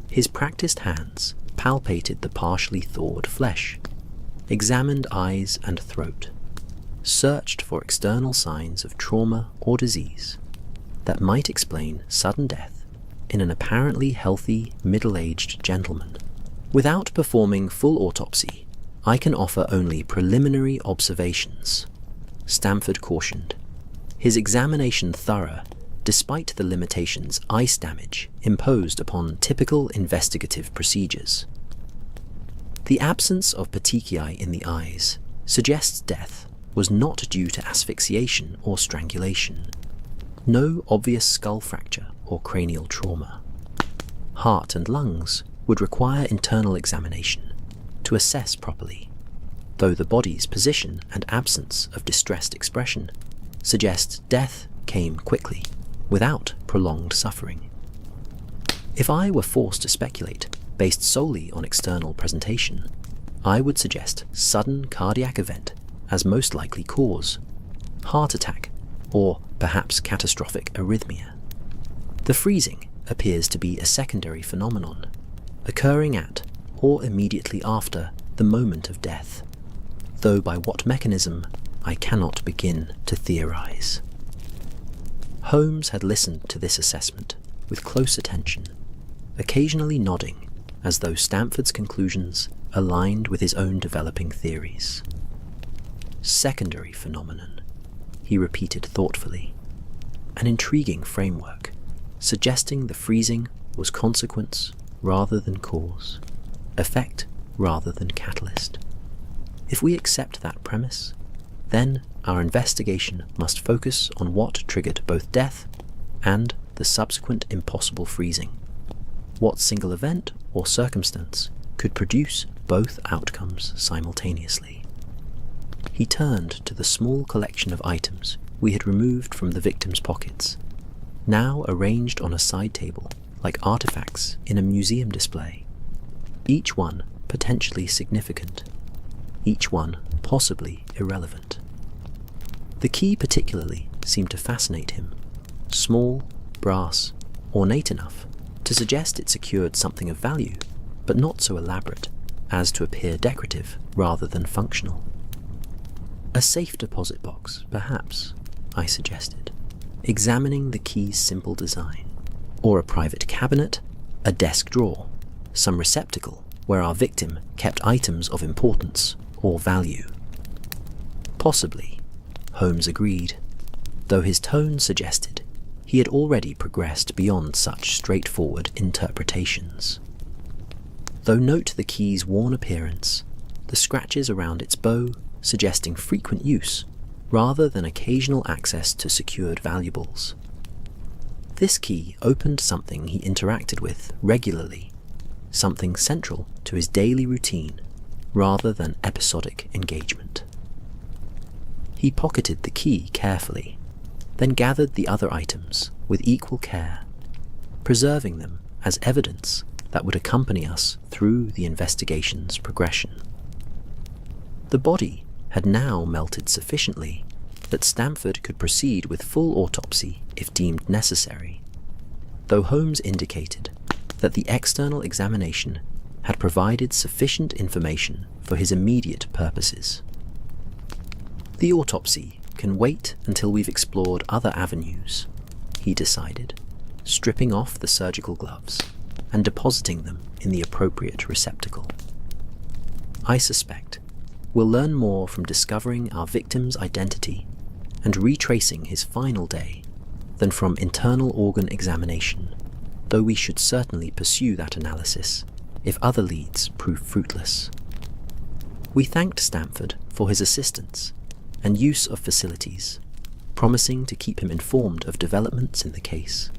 His practiced hands palpated the partially thawed flesh, examined eyes and throat, searched for external signs of trauma or disease that might explain sudden death in an apparently healthy middle-aged gentleman. Without performing full autopsy, I can offer only preliminary observations, Stamford cautioned, his examination thorough despite the limitations ice damage imposed upon typical investigative procedures. The absence of petechiae in the eyes suggests death was not due to asphyxiation or strangulation. No obvious skull fracture or cranial trauma. Heart and lungs would require internal examination to assess properly, though the body's position and absence of distressed expression suggests death came quickly, without prolonged suffering. If I were forced to speculate based solely on external presentation, I would suggest sudden cardiac event as most likely cause, heart attack, or perhaps catastrophic arrhythmia. The freezing appears to be a secondary phenomenon, occurring at or immediately after the moment of death, though by what mechanism I cannot begin to theorize. Holmes had listened to this assessment with close attention, occasionally nodding as though Stamford's conclusions aligned with his own developing theories. Secondary phenomenon, he repeated thoughtfully, an intriguing framework, suggesting the freezing was consequence rather than cause, effect rather than catalyst. If we accept that premise, then our investigation must focus on what triggered both death and the subsequent impossible freezing. What single event or circumstance could produce both outcomes simultaneously? He turned to the small collection of items we had removed from the victim's pockets, now arranged on a side table like artifacts in a museum display, each one potentially significant, each one possibly irrelevant. The key particularly seemed to fascinate him, small, brass, ornate enough to suggest it secured something of value, but not so elaborate as to appear decorative rather than functional. A safe deposit box, perhaps, I suggested, examining the key's simple design, or a private cabinet, a desk drawer, some receptacle where our victim kept items of importance or value. Possibly, Holmes agreed, though his tone suggested he had already progressed beyond such straightforward interpretations. Though note the key's worn appearance, the scratches around its bow suggesting frequent use rather than occasional access to secured valuables. This key opened something he interacted with regularly, something central to his daily routine rather than episodic engagement. He pocketed the key carefully, then gathered the other items with equal care, preserving them as evidence that would accompany us through the investigation's progression. The body had now melted sufficiently that Stamford could proceed with full autopsy if deemed necessary, though Holmes indicated that the external examination had provided sufficient information for his immediate purposes. The autopsy can wait until we've explored other avenues, he decided, stripping off the surgical gloves and depositing them in the appropriate receptacle. I suspect we'll learn more from discovering our victim's identity and retracing his final day than from internal organ examination, though we should certainly pursue that analysis if other leads prove fruitless. We thanked Stamford for his assistance and use of facilities, promising to keep him informed of developments in the case,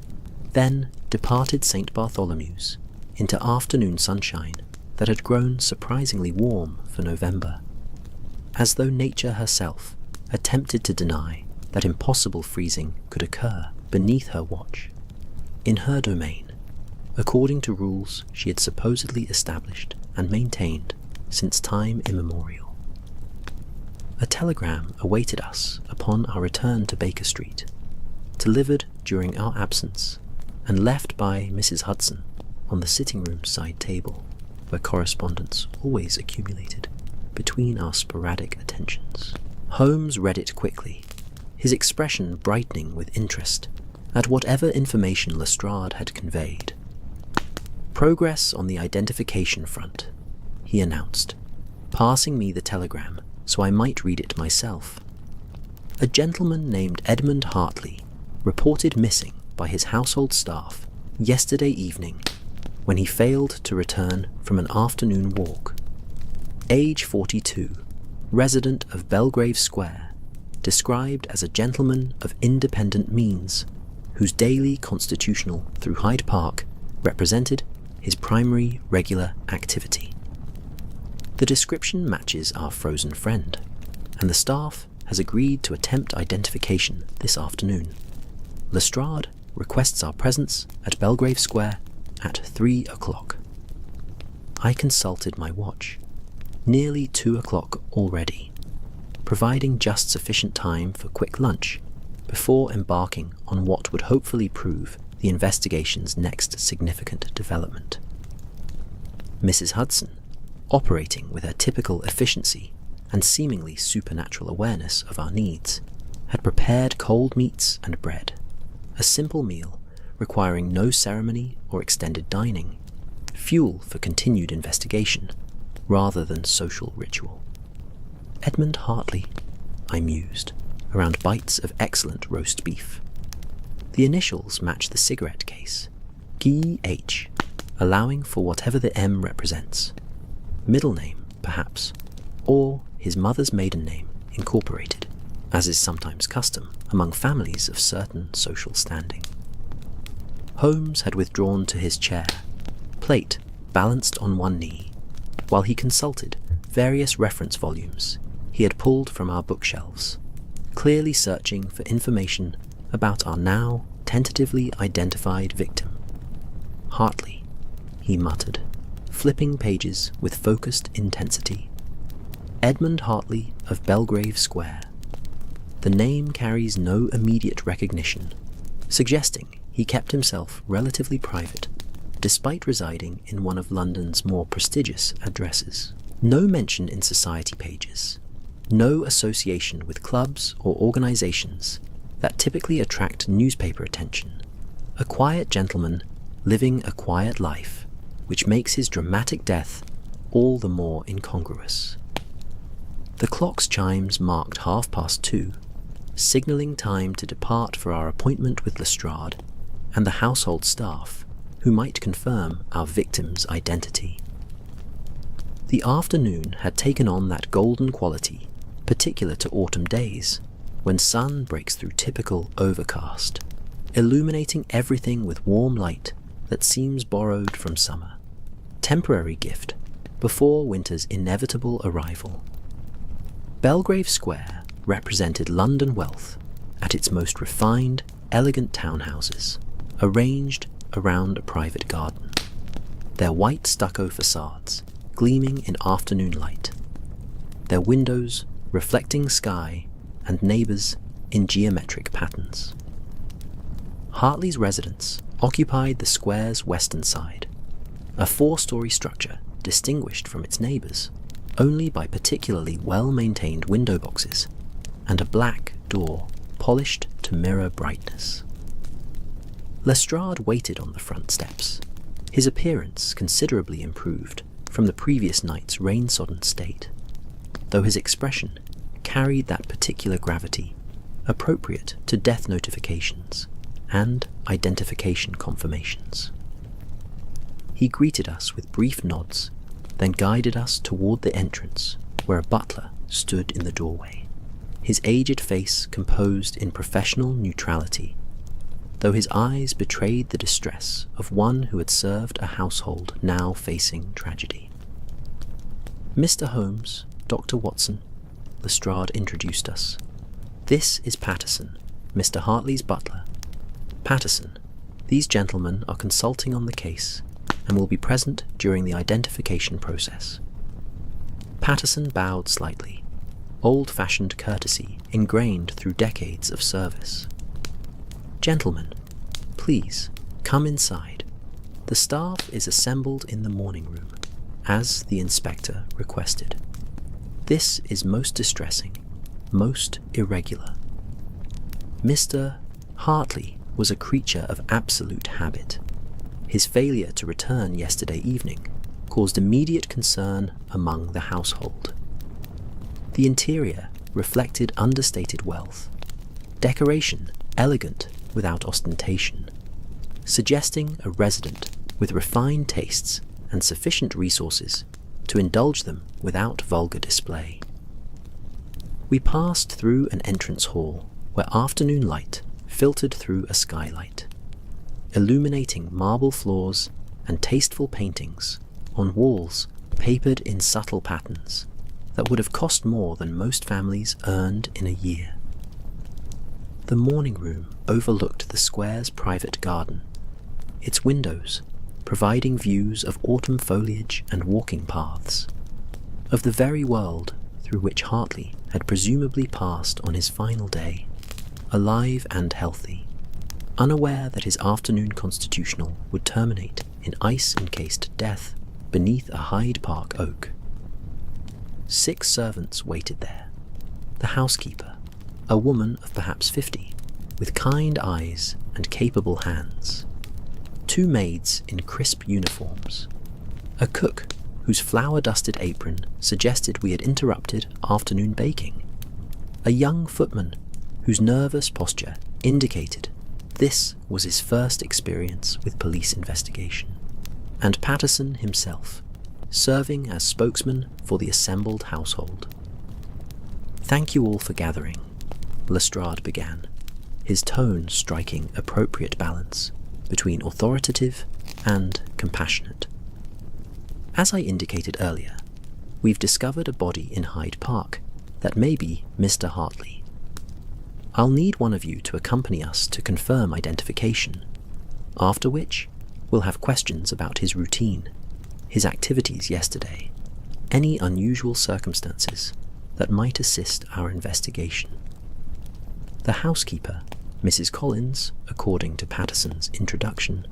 then departed St. Bartholomew's into afternoon sunshine that had grown surprisingly warm for November, as though nature herself attempted to deny that impossible freezing could occur beneath her watch, in her domain, according to rules she had supposedly established and maintained since time immemorial. A telegram awaited us upon our return to Baker Street, delivered during our absence and left by Mrs. Hudson on the sitting-room side table, where correspondence always accumulated between our sporadic attentions. Holmes read it quickly, his expression brightening with interest at whatever information Lestrade had conveyed. "Progress on the identification front," he announced, passing me the telegram so I might read it myself. "A gentleman named Edmund Hartley reported missing by his household staff yesterday evening when he failed to return from an afternoon walk. Age 42, resident of Belgrave Square, described as a gentleman of independent means, whose daily constitutional through Hyde Park represented his primary regular activity." The description matches our frozen friend, and the staff has agreed to attempt identification this afternoon. Lestrade requests our presence at Belgrave Square at 3 o'clock. I consulted my watch. Nearly 2 o'clock already, providing just sufficient time for quick lunch before embarking on what would hopefully prove the investigation's next significant development. Mrs. Hudson, operating with her typical efficiency and seemingly supernatural awareness of our needs, had prepared cold meats and bread, a simple meal requiring no ceremony or extended dining, fuel for continued investigation rather than social ritual. Edmund Hartley, I mused, around bites of excellent roast beef. The initials match the cigarette case, G.H., allowing for whatever the M represents. Middle name, perhaps, or his mother's maiden name incorporated, as is sometimes custom among families of certain social standing. Holmes had withdrawn to his chair, plate balanced on one knee, while he consulted various reference volumes he had pulled from our bookshelves, clearly searching for information about our now tentatively identified victim. "Hartley," he muttered, flipping pages with focused intensity. "Edmund Hartley of Belgrave Square. The name carries no immediate recognition, suggesting he kept himself relatively private, despite residing in one of London's more prestigious addresses. No mention in society pages, no association with clubs or organizations that typically attract newspaper attention. A quiet gentleman living a quiet life, which makes his dramatic death all the more incongruous." The clock's chimes marked 2:30, signalling time to depart for our appointment with Lestrade and the household staff who might confirm our victim's identity. The afternoon had taken on that golden quality particular to autumn days, when sun breaks through typical overcast, illuminating everything with warm light that seems borrowed from summer, temporary gift before winter's inevitable arrival. Belgrave Square represented London wealth at its most refined, elegant townhouses, arranged around a private garden, their white stucco facades gleaming in afternoon light, their windows reflecting sky and neighbours in geometric patterns. Hartley's residence occupied the square's western side, a 4-story structure distinguished from its neighbours only by particularly well-maintained window boxes and a black door polished to mirror brightness. Lestrade waited on the front steps, his appearance considerably improved from the previous night's rain-sodden state, though his expression carried that particular gravity appropriate to death notifications and identification confirmations. He greeted us with brief nods, then guided us toward the entrance, where a butler stood in the doorway, his aged face composed in professional neutrality, though his eyes betrayed the distress of one who had served a household now facing tragedy. "Mr. Holmes, Dr. Watson," Lestrade introduced us. "This is Patterson, Mr. Hartley's butler. Patterson, these gentlemen are consulting on the case and will be present during the identification process." Patterson bowed slightly, old-fashioned courtesy ingrained through decades of service. "Gentlemen, please, come inside. The staff is assembled in the morning room, as the inspector requested. This is most distressing, most irregular. Mr. Hartley was a creature of absolute habit. His failure to return yesterday evening caused immediate concern among the household. The interior reflected understated wealth, decoration elegant without ostentation, suggesting a resident with refined tastes and sufficient resources to indulge them without vulgar display. We passed through an entrance hall where afternoon light filtered through a skylight, illuminating marble floors and tasteful paintings on walls papered in subtle patterns that would have cost more than most families earned in a year. The morning room overlooked the square's private garden, its windows providing views of autumn foliage and walking paths, of the very world through which Hartley had presumably passed on his final day, alive and healthy, unaware that his afternoon constitutional would terminate in ice-encased death beneath a Hyde Park oak. 6 servants waited there. The housekeeper, a woman of perhaps 50, with kind eyes and capable hands. 2 maids in crisp uniforms. A cook whose flour-dusted apron suggested we had interrupted afternoon baking. A young footman whose nervous posture indicated this was his first experience with police investigation. And Patterson himself, serving as spokesman for the assembled household. "Thank you all for gathering," Lestrade began, his tone striking appropriate balance between authoritative and compassionate. "As I indicated earlier, we've discovered a body in Hyde Park that may be Mr. Hartley. I'll need one of you to accompany us to confirm identification, after which we'll have questions about his routine, his activities yesterday, any unusual circumstances that might assist our investigation." The housekeeper, Mrs. Collins, according to Patterson's introduction,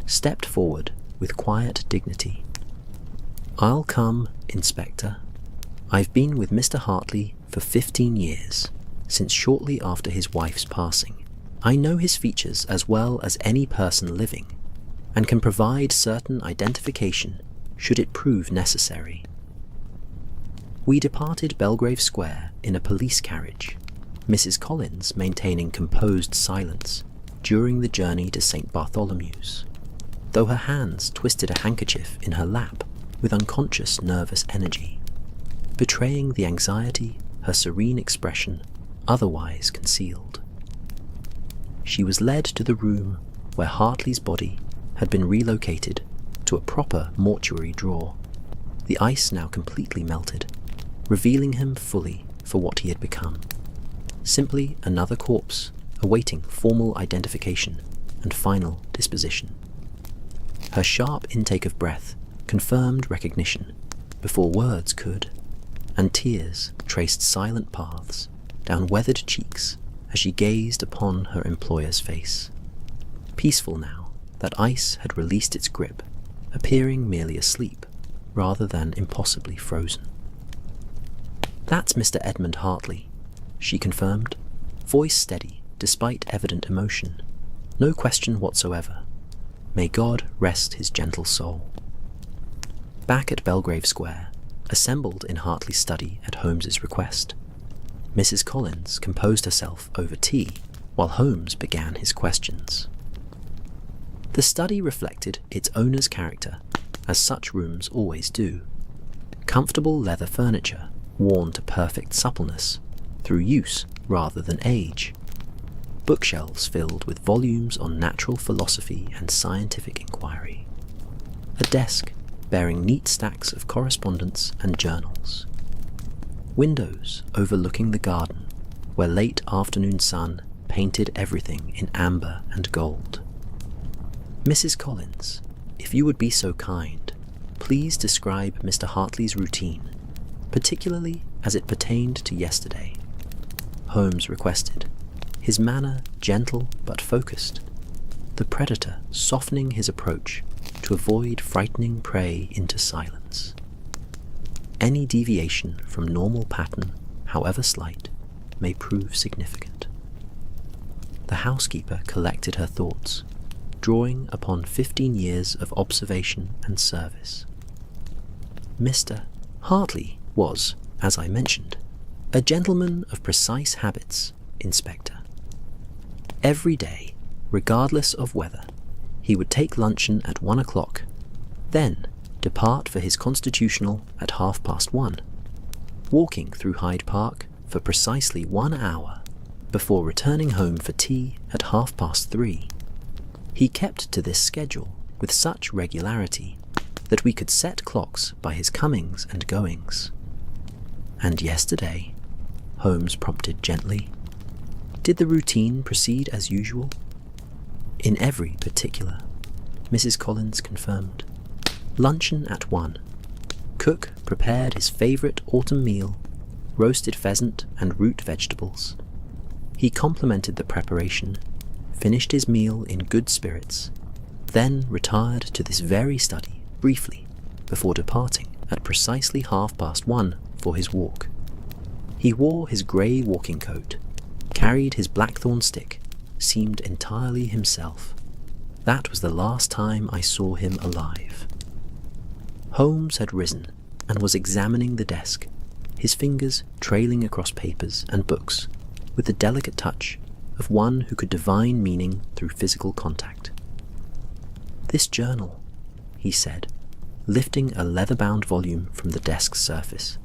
stepped forward with quiet dignity. "I'll come, Inspector. I've been with Mr. Hartley for 15 years, since shortly after his wife's passing. I know his features as well as any person living, and can provide certain identification should it prove necessary." We departed Belgrave Square in a police carriage, Mrs. Collins maintaining composed silence during the journey to St. Bartholomew's, though her hands twisted a handkerchief in her lap with unconscious nervous energy, betraying the anxiety her serene expression otherwise concealed. She was led to the room where Hartley's body had been relocated to a proper mortuary drawer, the ice now completely melted, revealing him fully for what he had become. Simply another corpse awaiting formal identification and final disposition. Her sharp intake of breath confirmed recognition before words could, and tears traced silent paths down weathered cheeks as she gazed upon her employer's face. Peaceful now that ice had released its grip, appearing merely asleep rather than impossibly frozen. "That's Mr. Edmund Hartley," she confirmed, voice steady despite evident emotion. "No question whatsoever. May God rest his gentle soul." Back at Belgrave Square, assembled in Hartley's study at Holmes's request, Mrs. Collins composed herself over tea while Holmes began his questions. The study reflected its owner's character, as such rooms always do. Comfortable leather furniture, worn to perfect suppleness, through use rather than age. Bookshelves filled with volumes on natural philosophy and scientific inquiry. A desk bearing neat stacks of correspondence and journals. Windows overlooking the garden, where late afternoon sun painted everything in amber and gold. Mrs. Collins, if you would be so kind, please describe Mr. Hartley's routine, particularly as it pertained to yesterday, Holmes requested, his manner gentle but focused, the predator softening his approach to avoid frightening prey into silence. Any deviation from normal pattern, however slight, may prove significant. The housekeeper collected her thoughts, drawing upon 15 years of observation and service. Mr. Hartley was, as I mentioned, a gentleman of precise habits, Inspector. Every day, regardless of weather, he would take luncheon at 1 o'clock, then depart for his constitutional at 1:30, walking through Hyde Park for precisely 1 hour before returning home for tea at 3:30. He kept to this schedule with such regularity that we could set clocks by his comings and goings. And yesterday, Holmes prompted gently, did the routine proceed as usual? In every particular, Mrs. Collins confirmed. Luncheon at 1. Cook prepared his favourite autumn meal, roasted pheasant and root vegetables. He complimented the preparation, finished his meal in good spirits, then retired to this very study briefly before departing at precisely 1:30 for his walk. He wore his grey walking coat, carried his blackthorn stick, seemed entirely himself. That was the last time I saw him alive. Holmes had risen and was examining the desk, his fingers trailing across papers and books with the delicate touch of one who could divine meaning through physical contact. This journal, he said, lifting a leather-bound volume from the desk's surface,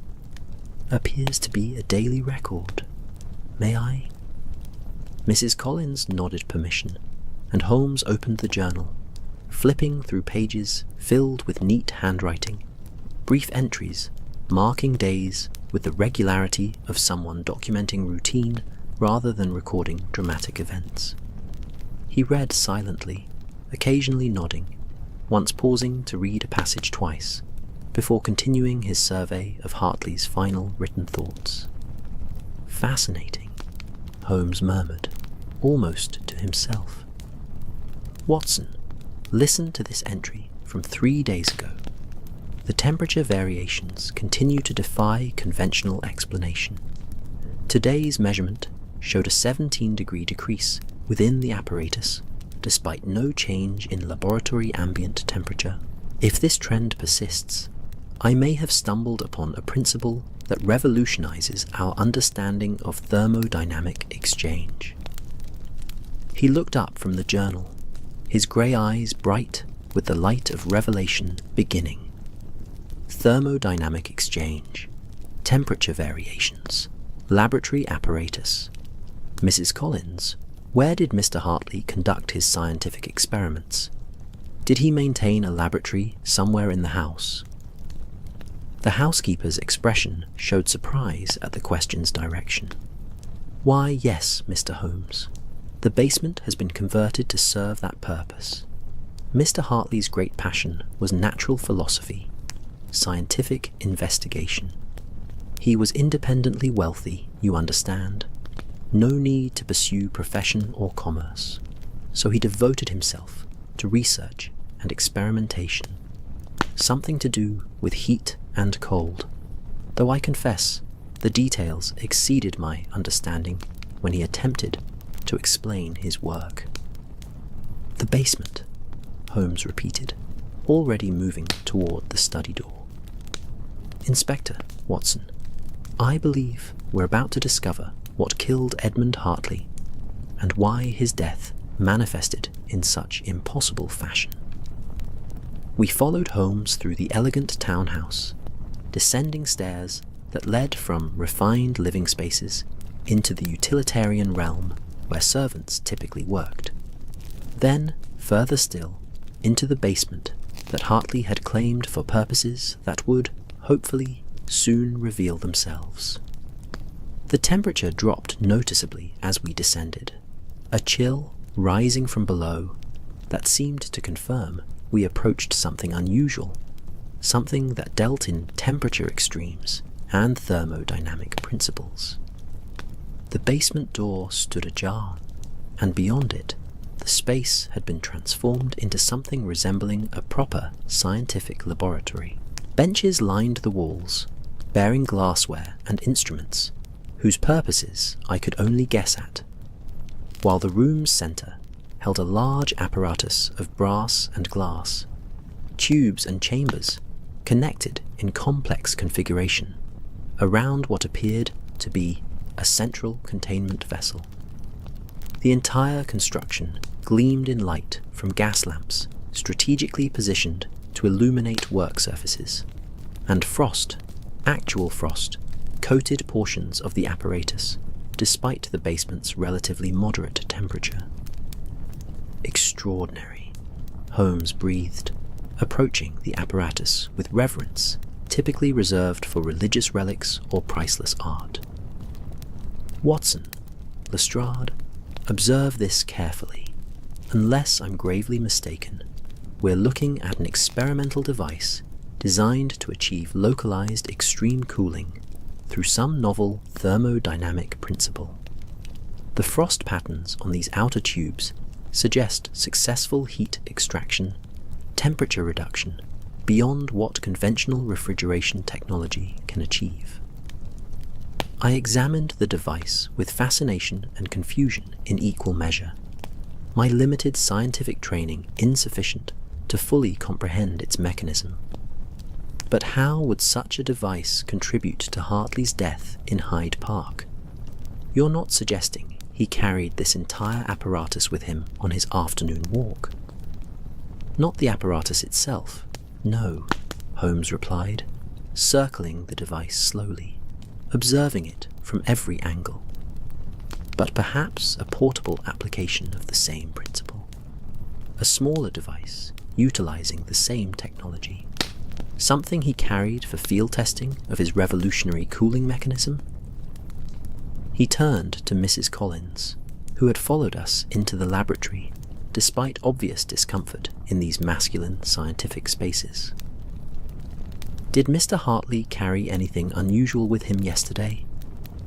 appears to be a daily record. May I? Mrs. Collins nodded permission, and Holmes opened the journal, flipping through pages filled with neat handwriting, brief entries marking days with the regularity of someone documenting routine rather than recording dramatic events. He read silently, occasionally nodding, once pausing to read a passage twice, before continuing his survey of Hartley's final written thoughts. Fascinating, Holmes murmured, almost to himself. Watson, listen to this entry from 3 days ago. The temperature variations continue to defy conventional explanation. Today's measurement showed a 17-degree decrease within the apparatus, despite no change in laboratory ambient temperature. If this trend persists, I may have stumbled upon a principle that revolutionizes our understanding of thermodynamic exchange. He looked up from the journal, his grey eyes bright with the light of revelation beginning. Thermodynamic exchange, temperature variations, laboratory apparatus. Mrs. Collins, where did Mr. Hartley conduct his scientific experiments? Did he maintain a laboratory somewhere in the house? The housekeeper's expression showed surprise at the question's direction. Why, yes, Mr. Holmes. The basement has been converted to serve that purpose. Mr. Hartley's great passion was natural philosophy, scientific investigation. He was independently wealthy, you understand. No need to pursue profession or commerce, so he devoted himself to research and experimentation, something to do with heat and cold, though I confess the details exceeded my understanding when he attempted to explain his work. The basement, Holmes repeated, already moving toward the study door. Inspector Watson, I believe we're about to discover what killed Edmund Hartley, and why his death manifested in such impossible fashion. We followed Holmes through the elegant townhouse, descending stairs that led from refined living spaces into the utilitarian realm where servants typically worked. Then, further still, into the basement that Hartley had claimed for purposes that would, hopefully, soon reveal themselves. The temperature dropped noticeably as we descended, a chill rising from below that seemed to confirm we approached something unusual, something that dealt in temperature extremes and thermodynamic principles. The basement door stood ajar, and beyond it, the space had been transformed into something resembling a proper scientific laboratory. Benches lined the walls, bearing glassware and instruments, whose purposes I could only guess at, while the room's centre held a large apparatus of brass and glass, tubes and chambers connected in complex configuration around what appeared to be a central containment vessel. The entire construction gleamed in light from gas lamps strategically positioned to illuminate work surfaces, and frost, actual frost, coated portions of the apparatus, despite the basement's relatively moderate temperature. Extraordinary, Holmes breathed, approaching the apparatus with reverence typically reserved for religious relics or priceless art. Watson, Lestrade, observe this carefully. Unless I'm gravely mistaken, we're looking at an experimental device designed to achieve localized extreme cooling through some novel thermodynamic principle. The frost patterns on these outer tubes suggest successful heat extraction, temperature reduction, beyond what conventional refrigeration technology can achieve. I examined the device with fascination and confusion in equal measure, my limited scientific training insufficient to fully comprehend its mechanism. But how would such a device contribute to Hartley's death in Hyde Park? You're not suggesting he carried this entire apparatus with him on his afternoon walk? Not the apparatus itself, no, Holmes replied, circling the device slowly, observing it from every angle. But perhaps a portable application of the same principle. A smaller device utilizing the same technology. Something he carried for field testing of his revolutionary cooling mechanism? He turned to Mrs. Collins, who had followed us into the laboratory, despite obvious discomfort in these masculine scientific spaces. Did Mr. Hartley carry anything unusual with him yesterday?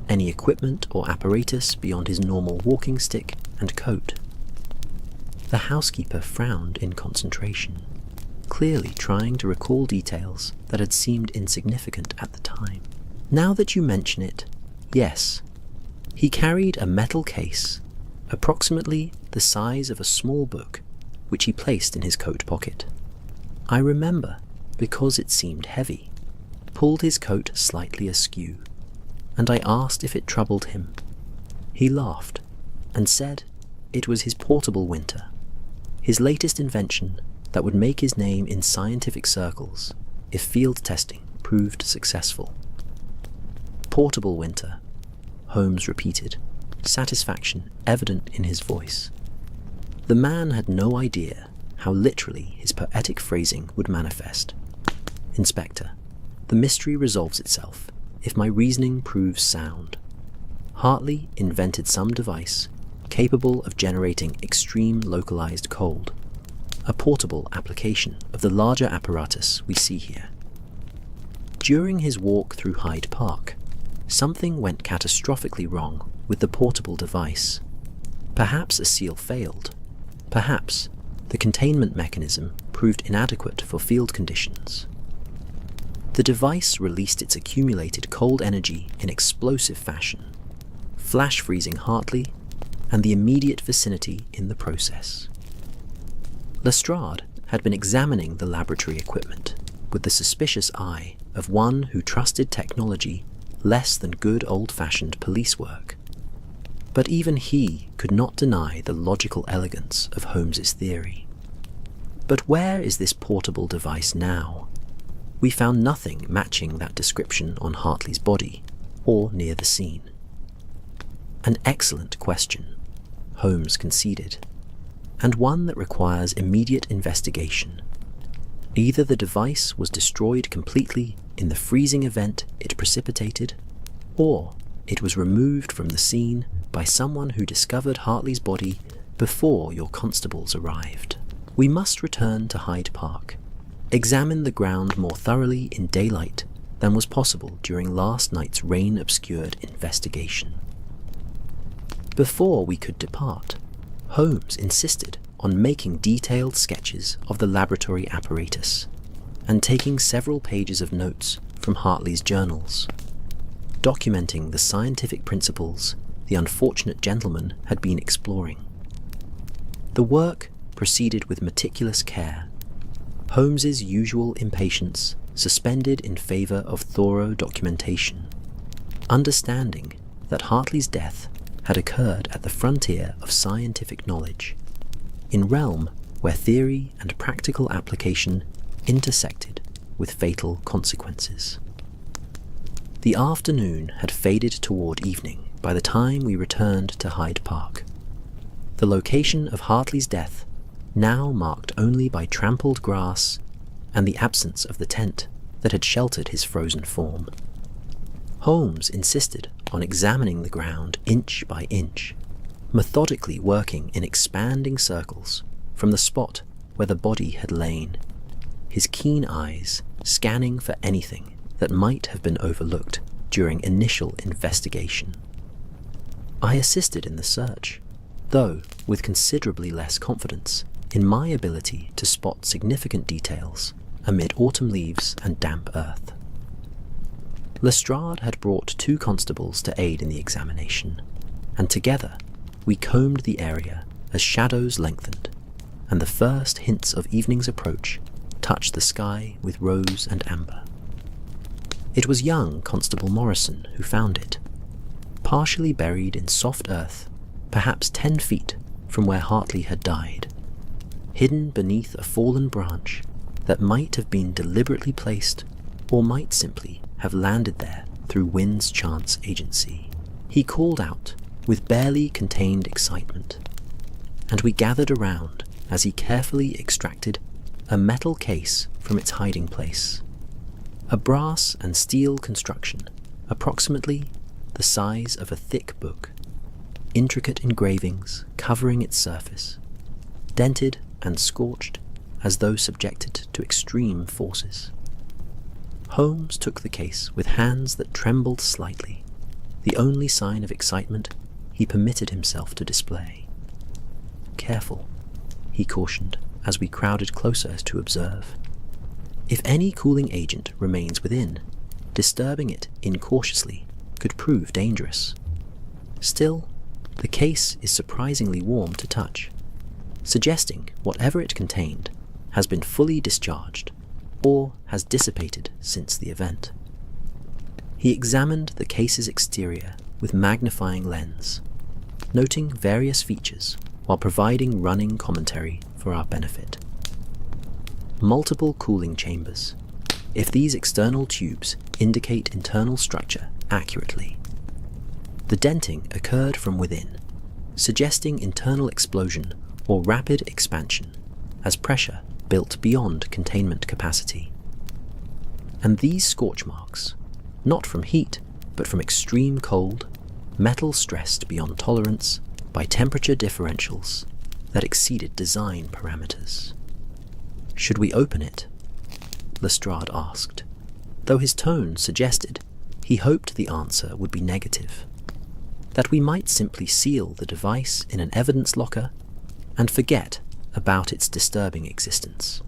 Any equipment or apparatus beyond his normal walking stick and coat? The housekeeper frowned in concentration, clearly trying to recall details that had seemed insignificant at the time. Now that you mention it, yes. He carried a metal case, approximately the size of a small book, which he placed in his coat pocket. I remember, because it seemed heavy, pulled his coat slightly askew, and I asked if it troubled him. He laughed, and said it was his portable winter, his latest invention that would make his name in scientific circles if field testing proved successful. Portable winter, Holmes repeated, satisfaction evident in his voice. The man had no idea how literally his poetic phrasing would manifest. Inspector, the mystery resolves itself if my reasoning proves sound. Hartley invented some device capable of generating extreme localized cold, a portable application of the larger apparatus we see here. During his walk through Hyde Park, something went catastrophically wrong with the portable device. Perhaps a seal failed. Perhaps the containment mechanism proved inadequate for field conditions. The device released its accumulated cold energy in explosive fashion, flash freezing Hartley and the immediate vicinity in the process. Lestrade had been examining the laboratory equipment with the suspicious eye of one who trusted technology less than good old-fashioned police work. But even he could not deny the logical elegance of Holmes's theory. But where is this portable device now? We found nothing matching that description on Hartley's body or near the scene. An excellent question, Holmes conceded, and one that requires immediate investigation. Either the device was destroyed completely in the freezing event it precipitated, or it was removed from the scene by someone who discovered Hartley's body before your constables arrived. We must return to Hyde Park, examine the ground more thoroughly in daylight than was possible during last night's rain-obscured investigation. Before we could depart, Holmes insisted on making detailed sketches of the laboratory apparatus and taking several pages of notes from Hartley's journals, documenting the scientific principles the unfortunate gentleman had been exploring. The work proceeded with meticulous care, Holmes's usual impatience suspended in favor of thorough documentation, understanding that Hartley's death had occurred at the frontier of scientific knowledge, in realm where theory and practical application intersected with fatal consequences. The afternoon had faded toward evening by the time we returned to Hyde Park. The location of Hartley's death, now marked only by trampled grass and the absence of the tent that had sheltered his frozen form. Holmes insisted on examining the ground inch by inch, methodically working in expanding circles from the spot where the body had lain, his keen eyes scanning for anything that might have been overlooked during initial investigation. I assisted in the search, though with considerably less confidence in my ability to spot significant details amid autumn leaves and damp earth. Lestrade had brought 2 constables to aid in the examination, and together we combed the area as shadows lengthened, and the first hints of evening's approach touched the sky with rose and amber. It was young Constable Morrison who found it, partially buried in soft earth, perhaps 10 feet from where Hartley had died, hidden beneath a fallen branch that might have been deliberately placed or might simply have landed there through wind's chance agency. He called out with barely contained excitement, and we gathered around as he carefully extracted a metal case from its hiding place, a brass and steel construction approximately the size of a thick book, intricate engravings covering its surface, dented and scorched as though subjected to extreme forces. Holmes took the case with hands that trembled slightly, the only sign of excitement he permitted himself to display. "Careful," he cautioned as we crowded closer to observe. "If any cooling agent remains within, disturbing it incautiously could prove dangerous. Still, the case is surprisingly warm to touch, suggesting whatever it contained has been fully discharged or has dissipated since the event." He examined the case's exterior with magnifying lens, noting various features while providing running commentary for our benefit. Multiple cooling chambers, if these external tubes indicate internal structure accurately. The denting occurred from within, suggesting internal explosion or rapid expansion as pressure built beyond containment capacity. And these scorch marks, not from heat, but from extreme cold, metal stressed beyond tolerance by temperature differentials that exceeded design parameters. "Should we open it?" Lestrade asked, though his tone suggested he hoped the answer would be negative, that we might simply seal the device in an evidence locker and forget about its disturbing existence.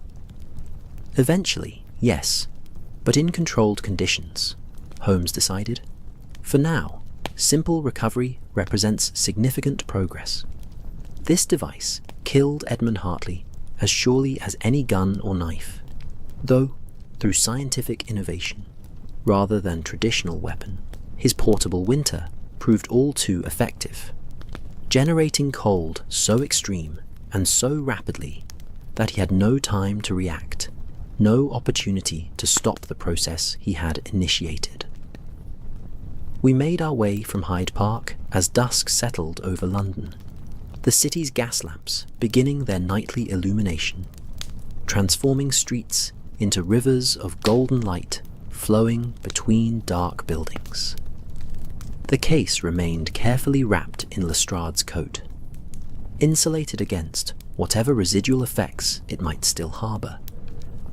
Eventually, yes, but in controlled conditions, Holmes decided. For now, simple recovery represents significant progress. This device killed Edmund Hartley as surely as any gun or knife, though through scientific innovation, rather than traditional weapon. His portable winter proved all too effective, generating cold so extreme and so rapidly that he had no time to react, no opportunity to stop the process he had initiated. We made our way from Hyde Park as dusk settled over London, the city's gas lamps beginning their nightly illumination, transforming streets into rivers of golden light flowing between dark buildings. The case remained carefully wrapped in Lestrade's coat, insulated against whatever residual effects it might still harbour,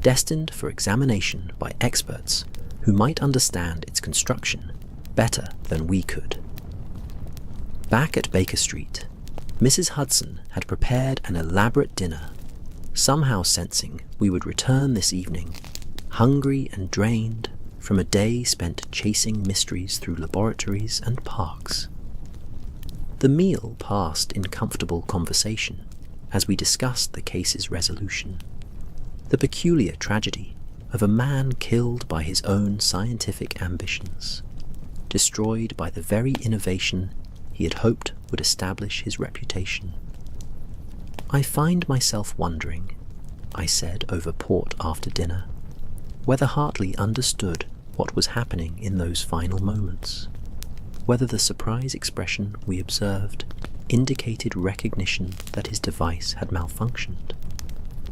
destined for examination by experts who might understand its construction better than we could. Back at Baker Street, Mrs. Hudson had prepared an elaborate dinner, somehow sensing we would return this evening, hungry and drained from a day spent chasing mysteries through laboratories and parks. The meal passed in comfortable conversation as we discussed the case's resolution, the peculiar tragedy of a man killed by his own scientific ambitions, destroyed by the very innovation he had hoped would establish his reputation. "I find myself wondering," I said over port after dinner, whether Hartley understood what was happening in those final moments, whether the surprise expression we observed indicated recognition that his device had malfunctioned,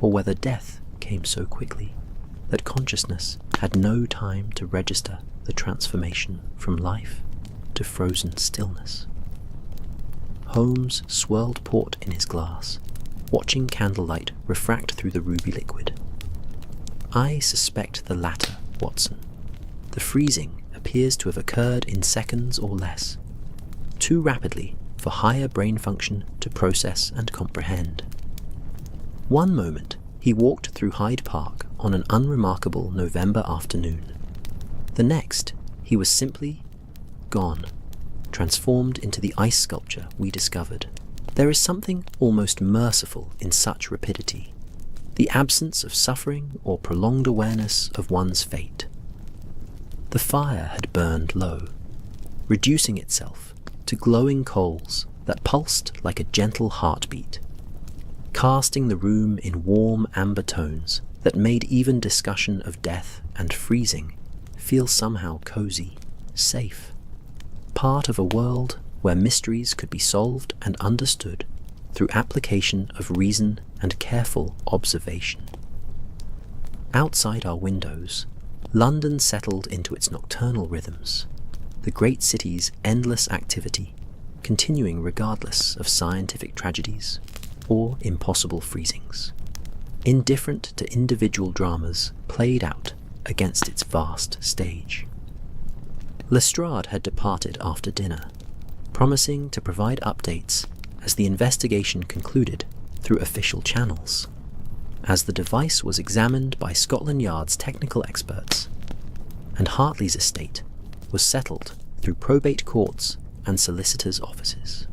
or whether death came so quickly that consciousness had no time to register the transformation from life to frozen stillness. Holmes swirled port in his glass, watching candlelight refract through the ruby liquid. "I suspect the latter, Watson. The freezing appears to have occurred in seconds or less, too rapidly for higher brain function to process and comprehend. One moment he walked through Hyde Park on an unremarkable November afternoon. The next he was simply gone, transformed into the ice sculpture we discovered. There is something almost merciful in such rapidity, the absence of suffering or prolonged awareness of one's fate. The fire had burned low, reducing itself to glowing coals that pulsed like a gentle heartbeat, casting the room in warm amber tones that made even discussion of death and freezing feel somehow cozy, safe, part of a world where mysteries could be solved and understood through application of reason and careful observation. Outside our windows, London settled into its nocturnal rhythms, the great city's endless activity continuing regardless of scientific tragedies or impossible freezings, indifferent to individual dramas played out against its vast stage. Lestrade had departed after dinner, promising to provide updates as the investigation concluded through official channels, as the device was examined by Scotland Yard's technical experts, and Hartley's estate was settled through probate courts and solicitors' offices.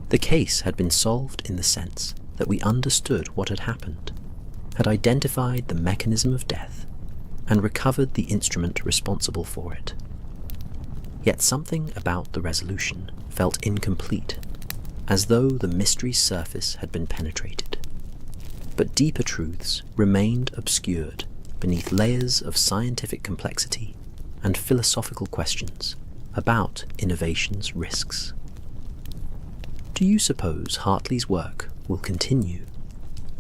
The case had been solved in the sense that we understood what had happened, had identified the mechanism of death, and recovered the instrument responsible for it. Yet something about the resolution felt incomplete, as though the mystery's surface had been penetrated. But deeper truths remained obscured beneath layers of scientific complexity and philosophical questions about innovation's risks. "Do you suppose Hartley's work will continue?"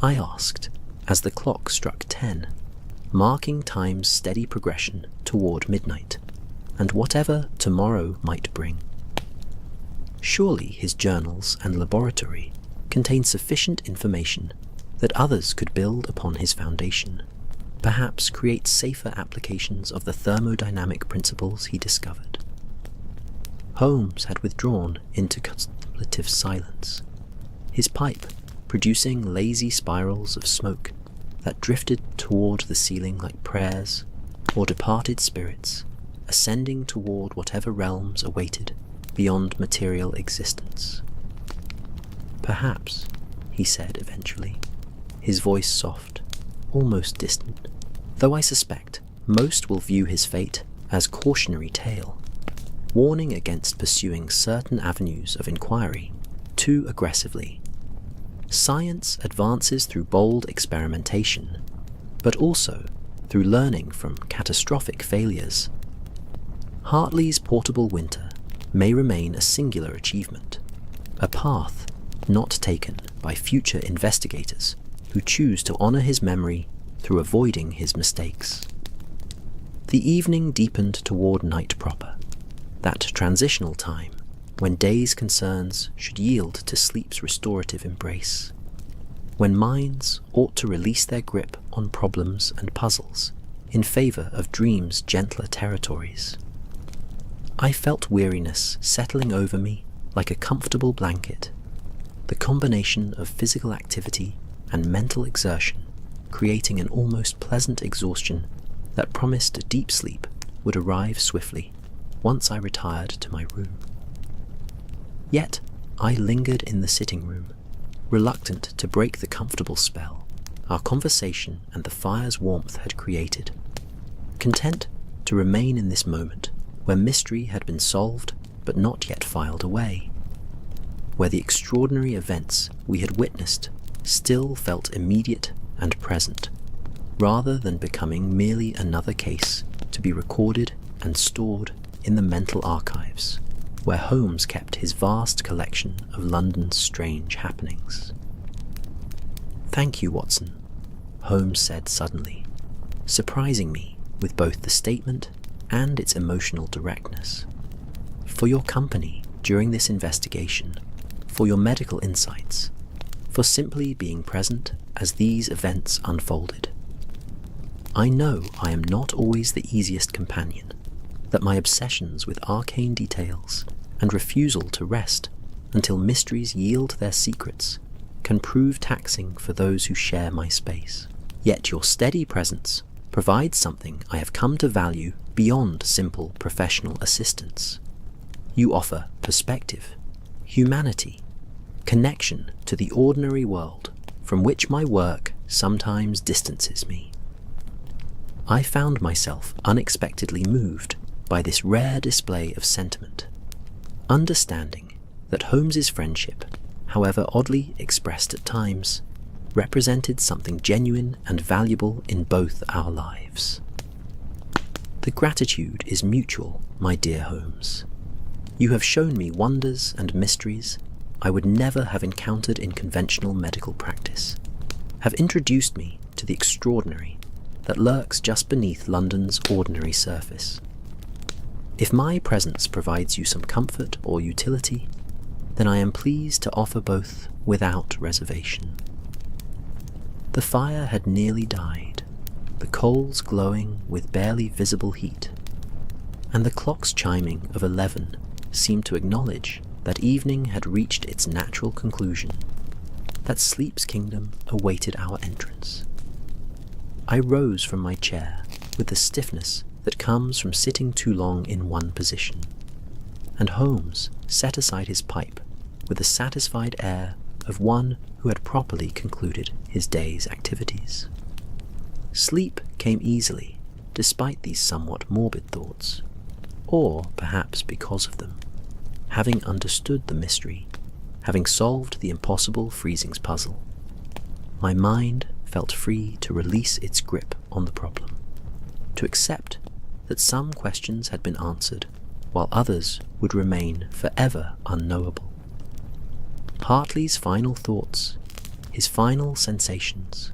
I asked, as the clock struck 10, marking time's steady progression toward midnight, and whatever tomorrow might bring. Surely his journals and laboratory contain sufficient information that others could build upon his foundation, perhaps create safer applications of the thermodynamic principles he discovered. Holmes had withdrawn into contemplative silence, his pipe producing lazy spirals of smoke that drifted toward the ceiling like prayers or departed spirits ascending toward whatever realms awaited beyond material existence. "Perhaps," he said eventually, his voice soft, almost distant, though I suspect most will view his fate as cautionary tale, warning against pursuing certain avenues of inquiry too aggressively. Science advances through bold experimentation, but also through learning from catastrophic failures. Hartley's portable winter may remain a singular achievement, a path not taken by future investigators who choose to honor his memory through avoiding his mistakes. The evening deepened toward night proper, that transitional time when day's concerns should yield to sleep's restorative embrace, when minds ought to release their grip on problems and puzzles in favor of dream's gentler territories. I felt weariness settling over me like a comfortable blanket, the combination of physical activity and mental exertion creating an almost pleasant exhaustion that promised deep sleep would arrive swiftly once I retired to my room. Yet I lingered in the sitting room, reluctant to break the comfortable spell our conversation and the fire's warmth had created, content to remain in this moment where mystery had been solved but not yet filed away, where the extraordinary events we had witnessed still felt immediate and present, rather than becoming merely another case to be recorded and stored in the mental archives, where Holmes kept his vast collection of London's strange happenings. "Thank you, Watson," Holmes said suddenly, surprising me with both the statement and its emotional directness, "for your company during this investigation, for your medical insights, for simply being present as these events unfolded. I know I am not always the easiest companion, that my obsessions with arcane details and refusal to rest until mysteries yield their secrets can prove taxing for those who share my space. Yet your steady presence provides something I have come to value beyond simple professional assistance. You offer perspective, humanity, connection to the ordinary world from which my work sometimes distances me." I found myself unexpectedly moved by this rare display of sentiment, understanding that Holmes's friendship, however oddly expressed at times, represented something genuine and valuable in both our lives. "The gratitude is mutual, my dear Holmes. You have shown me wonders and mysteries I would never have encountered in conventional medical practice, have introduced me to the extraordinary that lurks just beneath London's ordinary surface. If my presence provides you some comfort or utility, then I am pleased to offer both without reservation." The fire had nearly died, the coals glowing with barely visible heat, and the clock's chiming of 11 seemed to acknowledge that evening had reached its natural conclusion, that sleep's kingdom awaited our entrance. I rose from my chair with the stiffness that comes from sitting too long in one position, and Holmes set aside his pipe with a satisfied air of one who had properly concluded his day's activities. Sleep came easily despite these somewhat morbid thoughts, or perhaps because of them. Having understood the mystery, having solved the impossible freezing's puzzle, my mind felt free to release its grip on the problem, to accept that some questions had been answered while others would remain forever unknowable. Hartley's final thoughts, his final sensations,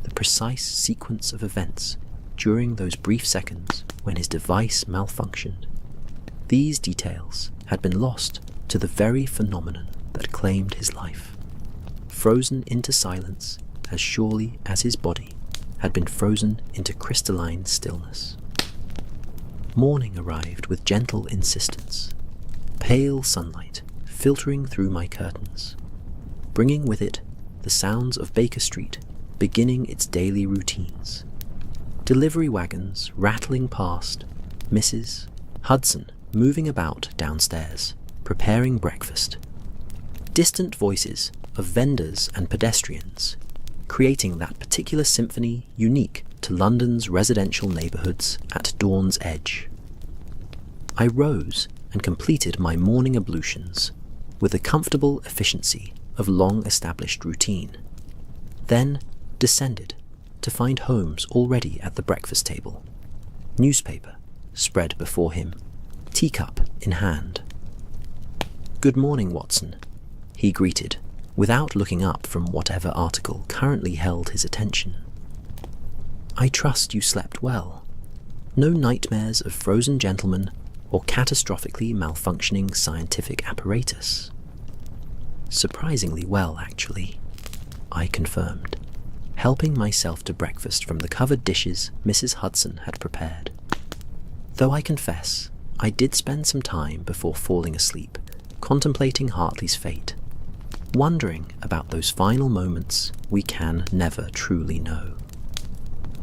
the precise sequence of events during those brief seconds when his device malfunctioned, these details had been lost to the very phenomenon that claimed his life, frozen into silence as surely as his body had been frozen into crystalline stillness. Morning arrived with gentle insistence, pale sunlight filtering through my curtains, bringing with it the sounds of Baker Street beginning its daily routines, delivery wagons rattling past, Mrs. Hudson moving about downstairs, preparing breakfast, distant voices of vendors and pedestrians, creating that particular symphony unique to London's residential neighbourhoods at dawn's edge. I rose and completed my morning ablutions, with the comfortable efficiency of long-established routine, then descended to find Holmes already at the breakfast table, newspaper spread before him, teacup in hand. "Good morning, Watson," he greeted, without looking up from whatever article currently held his attention. "I trust you slept well. No nightmares of frozen gentlemen or catastrophically malfunctioning scientific apparatus." "Surprisingly well, actually," I confirmed, helping myself to breakfast from the covered dishes Mrs. Hudson had prepared. Though I confess, I did spend some time before falling asleep contemplating Hartley's fate, wondering about those final moments we can never truly know.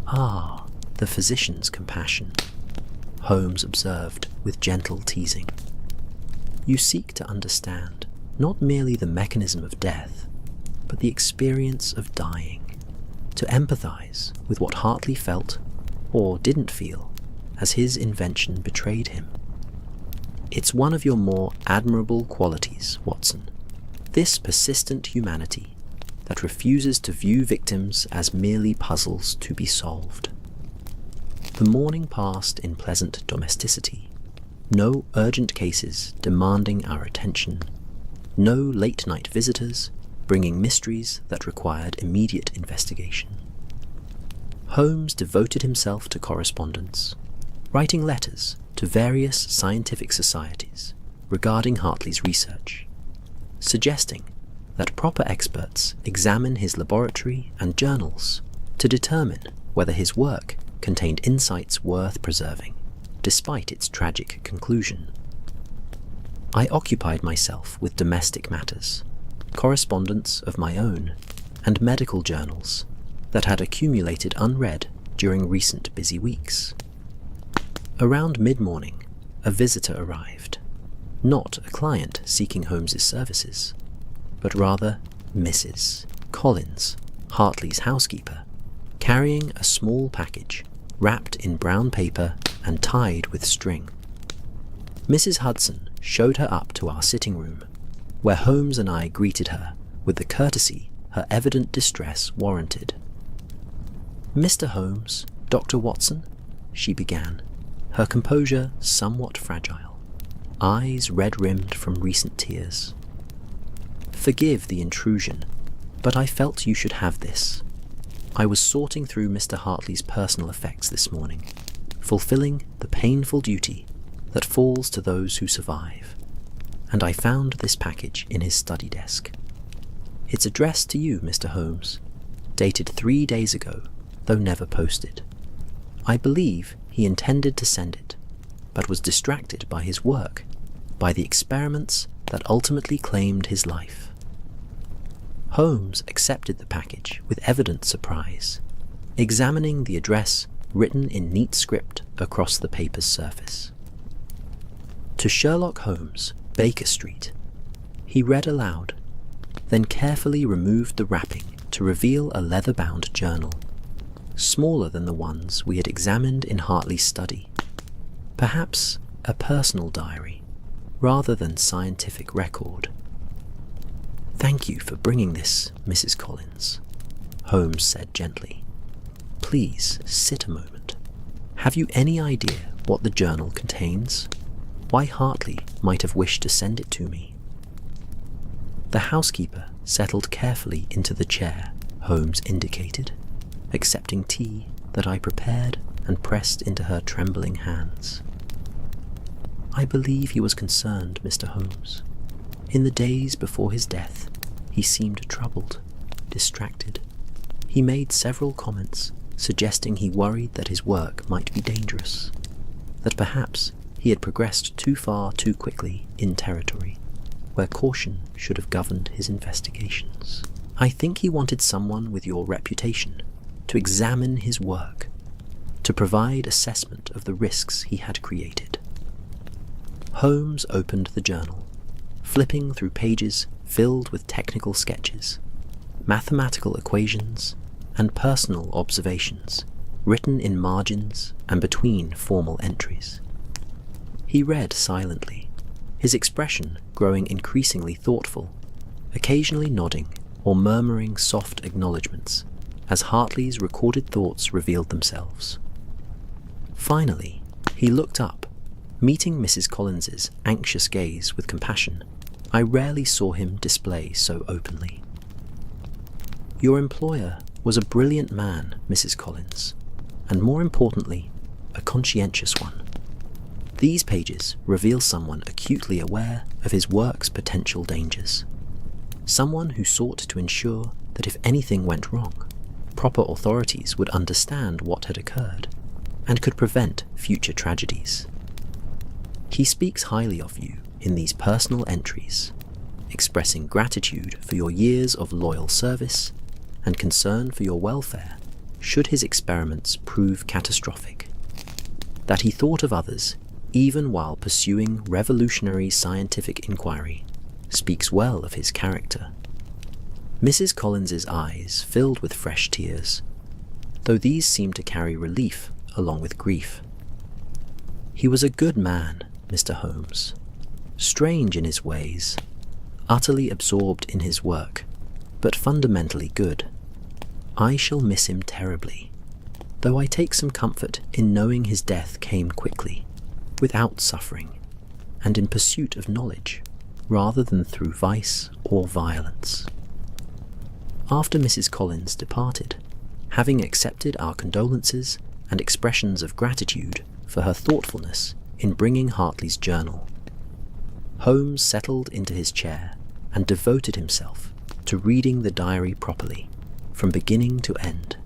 "Ah, the physician's compassion," Holmes observed with gentle teasing. "You seek to understand not merely the mechanism of death, but the experience of dying, to empathize with what Hartley felt or didn't feel as his invention betrayed him. It's one of your more admirable qualities, Watson, this persistent humanity that refuses to view victims as merely puzzles to be solved." The morning passed in pleasant domesticity, no urgent cases demanding our attention, no late-night visitors bringing mysteries that required immediate investigation. Holmes devoted himself to correspondence, writing letters to various scientific societies regarding Hartley's research, suggesting that proper experts examine his laboratory and journals to determine whether his work contained insights worth preserving, despite its tragic conclusion. I occupied myself with domestic matters, correspondence of my own, and medical journals that had accumulated unread during recent busy weeks. Around mid-morning, a visitor arrived, not a client seeking Holmes's services, but rather Mrs. Collins, Hartley's housekeeper, carrying a small package wrapped in brown paper and tied with string. Mrs. Hudson showed her up to our sitting room, where Holmes and I greeted her with the courtesy her evident distress warranted. "Mr. Holmes, Dr. Watson," she began, her composure somewhat fragile, eyes red-rimmed from recent tears. "Forgive the intrusion, but I felt you should have this. I was sorting through Mr. Hartley's personal effects this morning, fulfilling the painful duty that falls to those who survive, and I found this package in his study desk. It's addressed to you, Mr. Holmes, dated 3 days ago, though never posted. I believe he intended to send it, but was distracted by his work, by the experiments that ultimately claimed his life." Holmes accepted the package with evident surprise, examining the address written in neat script across the paper's surface. "To Sherlock Holmes, Baker Street," he read aloud, then carefully removed the wrapping to reveal a leather-bound journal, smaller than the ones we had examined in Hartley's study, perhaps a personal diary rather than scientific record. "Thank you for bringing this, Mrs. Collins," Holmes said gently. "Please sit a moment. Have you any idea what the journal contains? Why Hartley might have wished to send it to me?" The housekeeper settled carefully into the chair Holmes indicated, accepting tea that I prepared and pressed into her trembling hands. "I believe he was concerned, Mr. Holmes. In the days before his death, he seemed troubled, distracted. He made several comments suggesting he worried that his work might be dangerous, that perhaps he had progressed too far too quickly in territory where caution should have governed his investigations. I think he wanted someone with your reputation to examine his work, to provide assessment of the risks he had created." Holmes opened the journal, flipping through pages filled with technical sketches, mathematical equations, and personal observations written in margins and between formal entries. He read silently, his expression growing increasingly thoughtful, occasionally nodding or murmuring soft acknowledgements as Hartley's recorded thoughts revealed themselves. Finally, he looked up, meeting Mrs. Collins's anxious gaze with compassion I rarely saw him display so openly. "Your employer was a brilliant man, Mrs. Collins, and more importantly, a conscientious one. These pages reveal someone acutely aware of his work's potential dangers. Someone who sought to ensure that if anything went wrong, proper authorities would understand what had occurred and could prevent future tragedies. He speaks highly of you in these personal entries, expressing gratitude for your years of loyal service and concern for your welfare should his experiments prove catastrophic. That he thought of others even while pursuing revolutionary scientific inquiry speaks well of his character." Mrs. Collins's eyes filled with fresh tears, though these seemed to carry relief along with grief. "He was a good man, Mr. Holmes, strange in his ways, utterly absorbed in his work, but fundamentally good. I shall miss him terribly, though I take some comfort in knowing his death came quickly, without suffering, and in pursuit of knowledge, rather than through vice or violence." After Mrs. Collins departed, having accepted our condolences and expressions of gratitude for her thoughtfulness in bringing Hartley's journal, Holmes settled into his chair and devoted himself to reading the diary properly, from beginning to end,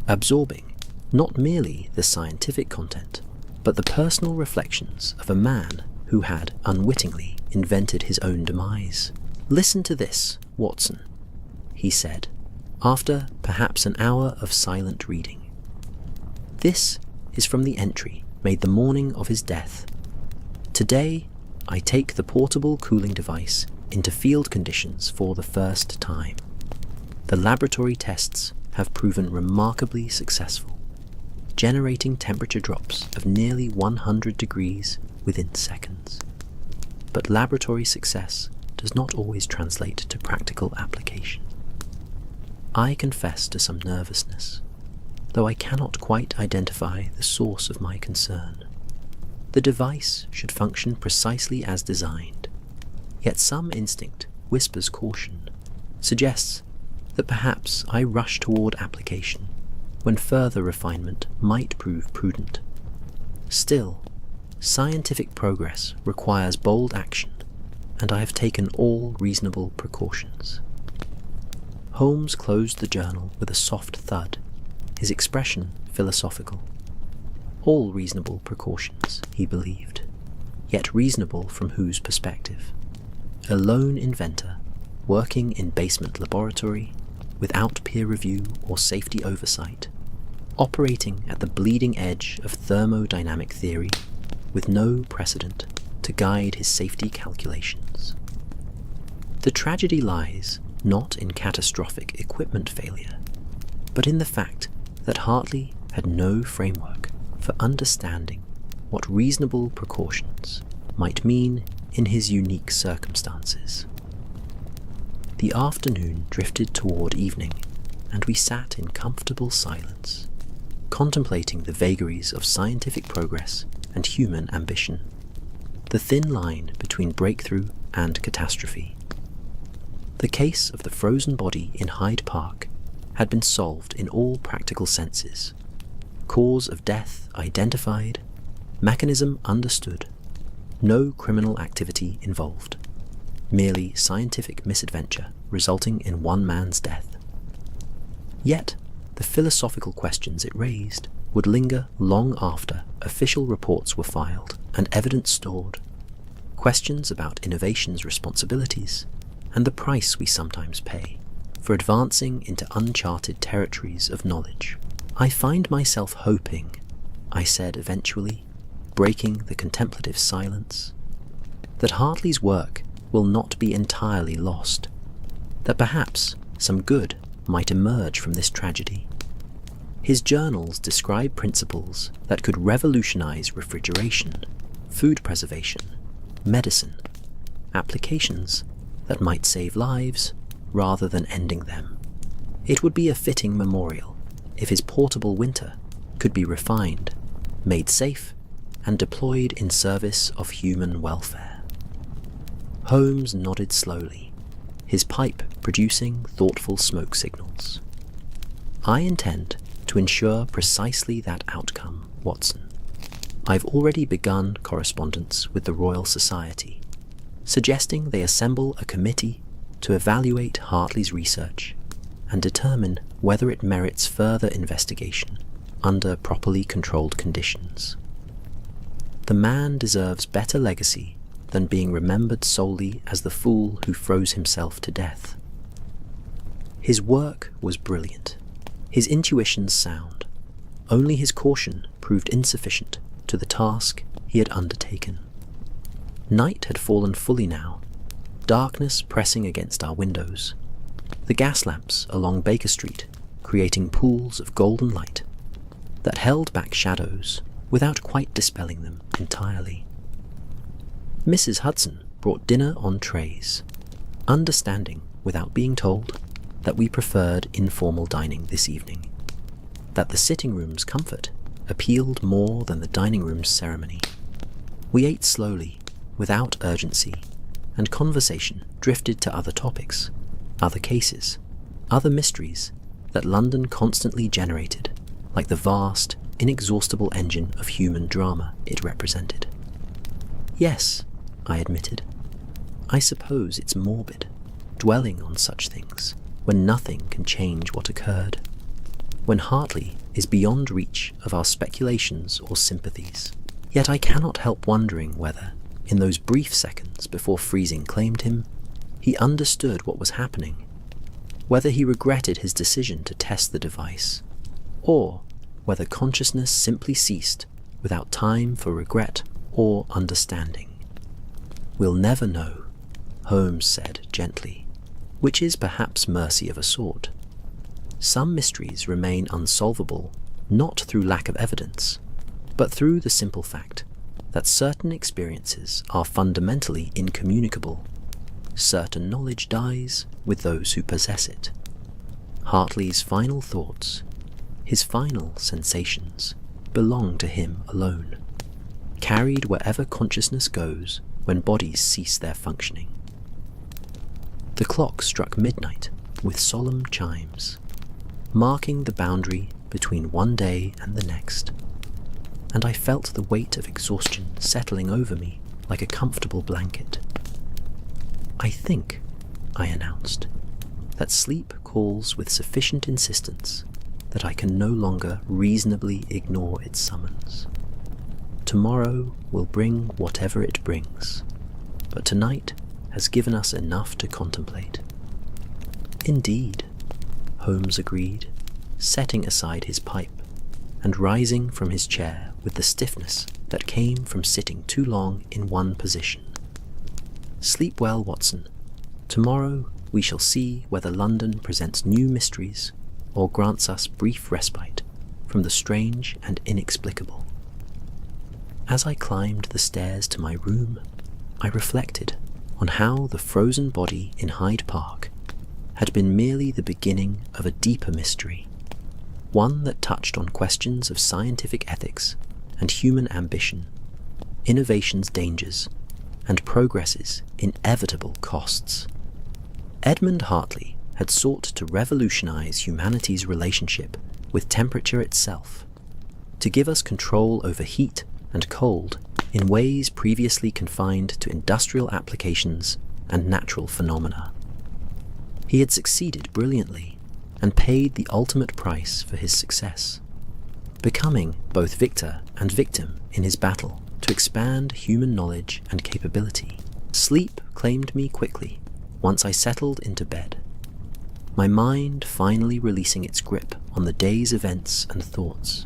absorbing not merely the scientific content, but the personal reflections of a man who had unwittingly invented his own demise. "Listen to this, Watson," he said, after perhaps an hour of silent reading. "This is from the entry made the morning of his death. Today, I take the portable cooling device into field conditions for the first time. The laboratory tests have proven remarkably successful, generating temperature drops of nearly 100 degrees within seconds. But laboratory success does not always translate to practical application. I confess to some nervousness, though I cannot quite identify the source of my concern. The device should function precisely as designed, yet some instinct whispers caution, suggests that perhaps I rush toward application when further refinement might prove prudent. Still, scientific progress requires bold action, and I have taken all reasonable precautions." Holmes closed the journal with a soft thud, his expression philosophical. All reasonable precautions, he believed, yet reasonable from whose perspective? A lone inventor, working in basement laboratory, without peer review or safety oversight, operating at the bleeding edge of thermodynamic theory, with no precedent to guide his safety calculations. The tragedy lies not in catastrophic equipment failure, but in the fact that Hartley had no framework for understanding what reasonable precautions might mean in his unique circumstances. The afternoon drifted toward evening, and we sat in comfortable silence, contemplating the vagaries of scientific progress and human ambition, the thin line between breakthrough and catastrophe. The case of the frozen body in Hyde Park had been solved in all practical senses, cause of death identified, mechanism understood, no criminal activity involved, merely scientific misadventure resulting in one man's death. Yet, the philosophical questions it raised would linger long after official reports were filed and evidence stored, questions about innovation's responsibilities and the price we sometimes pay for advancing into uncharted territories of knowledge. "I find myself hoping," I said eventually, breaking the contemplative silence, "that Hartley's work will not be entirely lost, that perhaps some good might emerge from this tragedy. His journals describe principles that could revolutionize refrigeration, food preservation, medicine, applications that might save lives rather than ending them. It would be a fitting memorial if his portable winter could be refined, made safe, and deployed in service of human welfare. Holmes nodded slowly, his pipe producing thoughtful smoke signals. I intend to ensure precisely that outcome, Watson. I've already begun correspondence with the Royal Society, suggesting they assemble a committee to evaluate Hartley's research and determine whether it merits further investigation under properly controlled conditions. The man deserves better legacy than being remembered solely as the fool who froze himself to death. His work was brilliant, his intuitions sound. Only his caution proved insufficient to the task he had undertaken. Night had fallen fully now, darkness pressing against our windows, the gas lamps along Baker Street creating pools of golden light that held back shadows without quite dispelling them entirely. Mrs. Hudson brought dinner on trays, understanding without being told that we preferred informal dining this evening, that the sitting room's comfort appealed more than the dining room's ceremony. We ate slowly, without urgency, and conversation drifted to other topics, other cases, other mysteries that London constantly generated, like the vast, inexhaustible engine of human drama it represented. Yes, I admitted, I suppose it's morbid, dwelling on such things when nothing can change what occurred, when Hartley is beyond reach of our speculations or sympathies. Yet I cannot help wondering whether, in those brief seconds before freezing claimed him, he understood what was happening, whether he regretted his decision to test the device, or whether consciousness simply ceased without time for regret or understanding. We'll never know, Holmes said gently, which is perhaps mercy of a sort. Some mysteries remain unsolvable not through lack of evidence, but through the simple fact that certain experiences are fundamentally incommunicable. Certain knowledge dies with those who possess it. Hartley's final thoughts, his final sensations, belong to him alone, carried wherever consciousness goes when bodies cease their functioning. The clock struck midnight with solemn chimes, marking the boundary between one day and the next, and I felt the weight of exhaustion settling over me like a comfortable blanket. I think, I announced, that sleep calls with sufficient insistence that I can no longer reasonably ignore its summons. Tomorrow will bring whatever it brings, but tonight has given us enough to contemplate. Indeed, Holmes agreed, setting aside his pipe and rising from his chair with the stiffness that came from sitting too long in one position. Sleep well, Watson. Tomorrow we shall see whether London presents new mysteries or grants us brief respite from the strange and inexplicable. As I climbed the stairs to my room, I reflected on how the frozen body in Hyde Park had been merely the beginning of a deeper mystery, one that touched on questions of scientific ethics and human ambition, innovation's dangers, and progress's inevitable costs. Edmund Hartley had sought to revolutionize humanity's relationship with temperature itself, to give us control over heat and cold in ways previously confined to industrial applications and natural phenomena. He had succeeded brilliantly and paid the ultimate price for his success, becoming both victor and victim in his battle to expand human knowledge and capability. Sleep claimed me quickly once I settled into bed, my mind finally releasing its grip on the day's events and thoughts,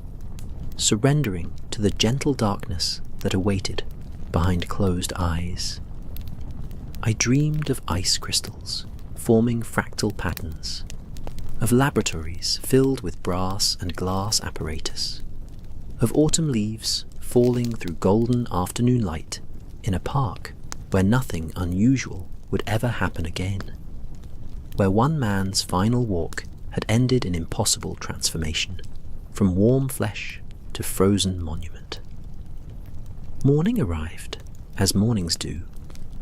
surrendering to the gentle darkness that awaited behind closed eyes. I dreamed of ice crystals forming fractal patterns, of laboratories filled with brass and glass apparatus, of autumn leaves falling through golden afternoon light in a park where nothing unusual would ever happen again, where one man's final walk had ended in impossible transformation, from warm flesh to frozen monument. Morning arrived, as mornings do,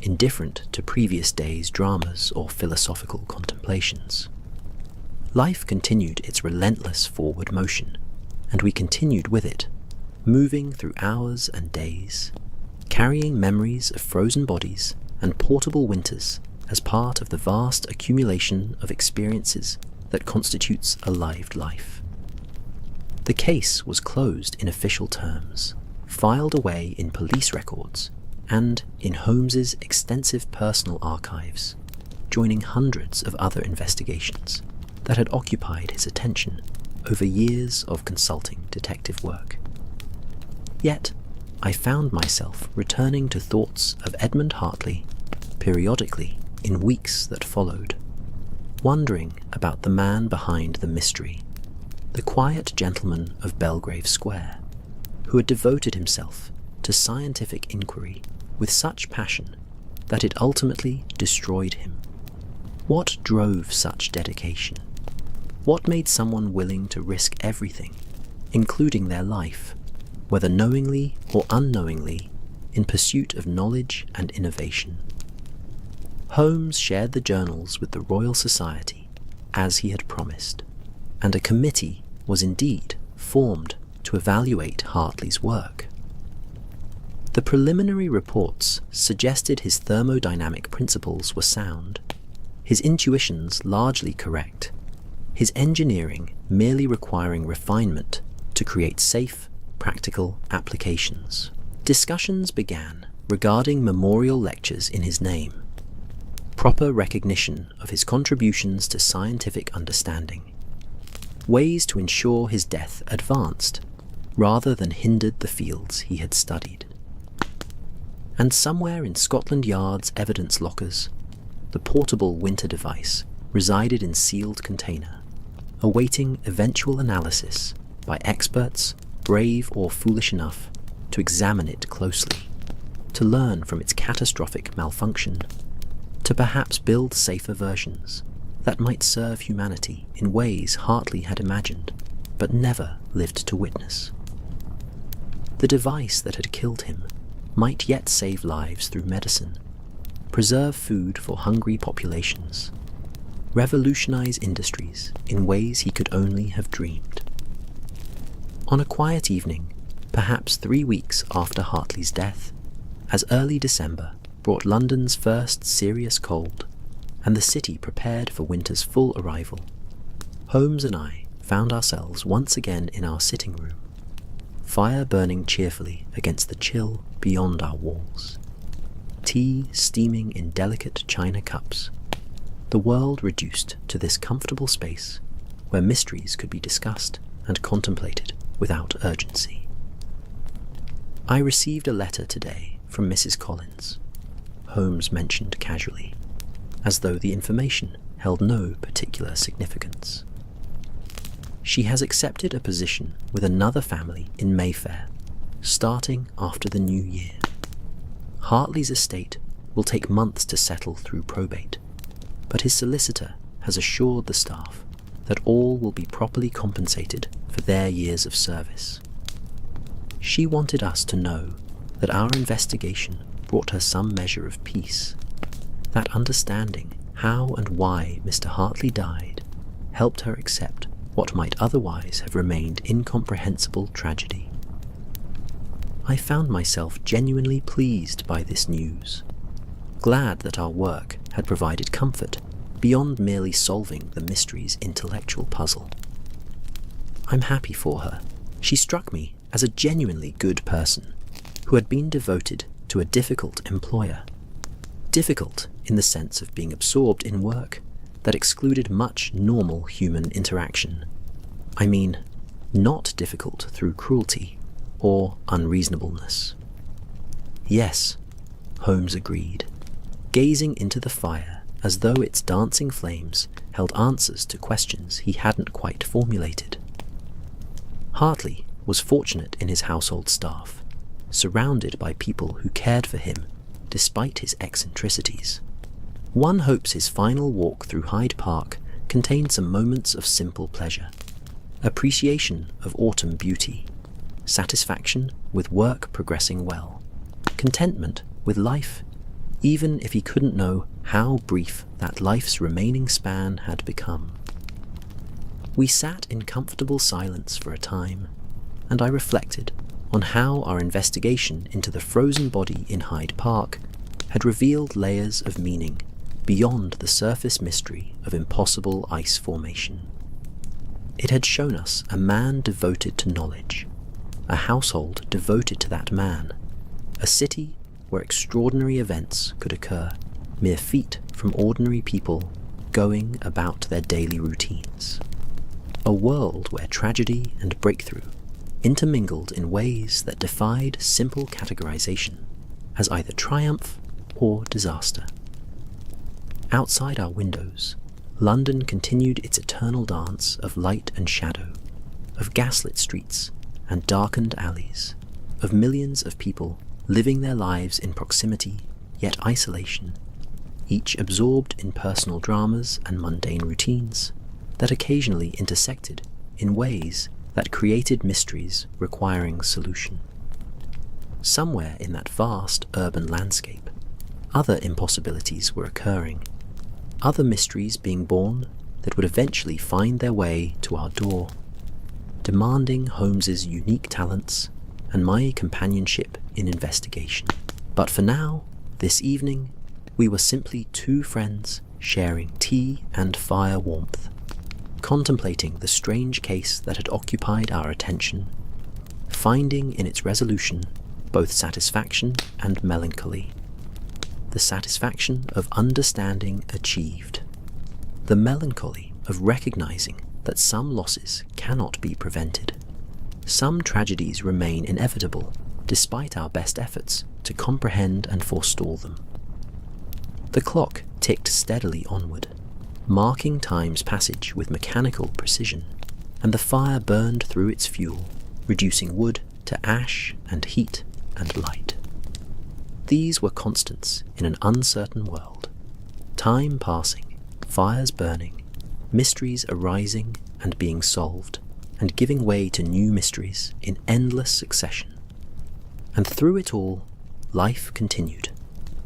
indifferent to previous days' dramas or philosophical contemplations. Life continued its relentless forward motion, and we continued with it, moving through hours and days, carrying memories of frozen bodies and portable winters as part of the vast accumulation of experiences that constitutes a lived life. The case was closed in official terms, filed away in police records, and in Holmes's extensive personal archives, joining hundreds of other investigations that had occupied his attention over years of consulting detective work. Yet, I found myself returning to thoughts of Edmund Hartley periodically in weeks that followed, wondering about the man behind the mystery, the quiet gentleman of Belgrave Square, who had devoted himself to scientific inquiry with such passion that it ultimately destroyed him. What drove such dedication? What made someone willing to risk everything, including their life, whether knowingly or unknowingly, in pursuit of knowledge and innovation? Holmes shared the journals with the Royal Society, as he had promised, and a committee was indeed formed to evaluate Hartley's work. The preliminary reports suggested his thermodynamic principles were sound, his intuitions largely correct, his engineering merely requiring refinement to create safe, practical applications. Discussions began regarding memorial lectures in his name, proper recognition of his contributions to scientific understanding, ways to ensure his death advanced rather than hindered the fields he had studied. And somewhere in Scotland Yard's evidence lockers, the portable winter device resided in sealed container, awaiting eventual analysis by experts brave or foolish enough to examine it closely, to learn from its catastrophic malfunction, to perhaps build safer versions that might serve humanity in ways Hartley had imagined but never lived to witness. The device that had killed him might yet save lives through medicine, preserve food for hungry populations, revolutionize industries in ways he could only have dreamed. On a quiet evening, perhaps 3 weeks after Hartley's death, as early December brought London's first serious cold, and the city prepared for winter's full arrival, Holmes and I found ourselves once again in our sitting room, fire burning cheerfully against the chill beyond our walls, tea steaming in delicate china cups, the world reduced to this comfortable space where mysteries could be discussed and contemplated without urgency. I received a letter today from Mrs. Collins, Holmes mentioned casually, as though the information held no particular significance. She has accepted a position with another family in Mayfair, starting after the new year. Hartley's estate will take months to settle through probate, but his solicitor has assured the staff that all will be properly compensated for their years of service. She wanted us to know that our investigation brought her some measure of peace, that understanding how and why Mr. Hartley died helped her accept what might otherwise have remained incomprehensible tragedy. I found myself genuinely pleased by this news, glad that our work had provided comfort beyond merely solving the mystery's intellectual puzzle. I'm happy for her. She struck me as a genuinely good person who had been devoted to a difficult employer. Difficult in the sense of being absorbed in work that excluded much normal human interaction. I mean, not difficult through cruelty or unreasonableness. Yes, Holmes agreed, gazing into the fire as though its dancing flames held answers to questions he hadn't quite formulated. Hartley was fortunate in his household staff, surrounded by people who cared for him despite his eccentricities. One hopes his final walk through Hyde Park contained some moments of simple pleasure, appreciation of autumn beauty, satisfaction with work progressing well, contentment with life, even if he couldn't know how brief that life's remaining span had become. We sat in comfortable silence for a time, and I reflected on how our investigation into the frozen body in Hyde Park had revealed layers of meaning beyond the surface mystery of impossible ice formation. It had shown us a man devoted to knowledge, a household devoted to that man, a city where extraordinary events could occur, mere feet from ordinary people going about their daily routines. A world where tragedy and breakthrough intermingled in ways that defied simple categorization as either triumph or disaster. Outside our windows, London continued its eternal dance of light and shadow, of gaslit streets and darkened alleys, of millions of people living their lives in proximity yet isolation, each absorbed in personal dramas and mundane routines that occasionally intersected in ways that created mysteries requiring solution. Somewhere in that vast urban landscape, other impossibilities were occurring, other mysteries being born that would eventually find their way to our door, demanding Holmes's unique talents and my companionship in investigation. But for now, this evening, we were simply two friends sharing tea and fire warmth, contemplating the strange case that had occupied our attention, finding in its resolution both satisfaction and melancholy. The satisfaction of understanding achieved, the melancholy of recognizing that some losses cannot be prevented. Some tragedies remain inevitable despite our best efforts to comprehend and forestall them. The clock ticked steadily onward, marking time's passage with mechanical precision, and the fire burned through its fuel, reducing wood to ash and heat and light. These were constants in an uncertain world. Time passing, fires burning, mysteries arising and being solved, and giving way to new mysteries in endless succession. And through it all, life continued,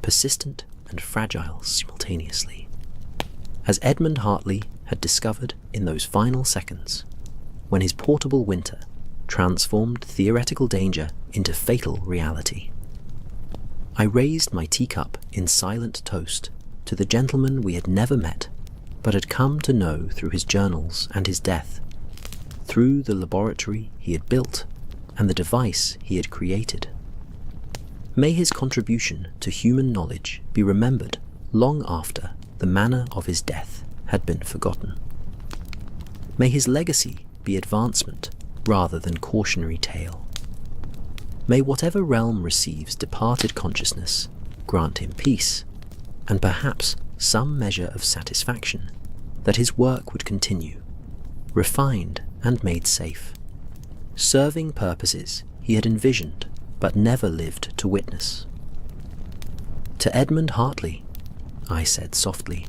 persistent and fragile simultaneously. As Edmund Hartley had discovered in those final seconds, when his portable winter transformed theoretical danger into fatal reality. I raised my teacup in silent toast to the gentleman we had never met, but had come to know through his journals and his death, through the laboratory he had built and the device he had created. May his contribution to human knowledge be remembered long after the manner of his death had been forgotten. May his legacy be advancement rather than cautionary tale. May whatever realm receives departed consciousness grant him peace, and perhaps some measure of satisfaction that his work would continue, refined and made safe, serving purposes he had envisioned but never lived to witness. To Edmund Hartley, I said softly,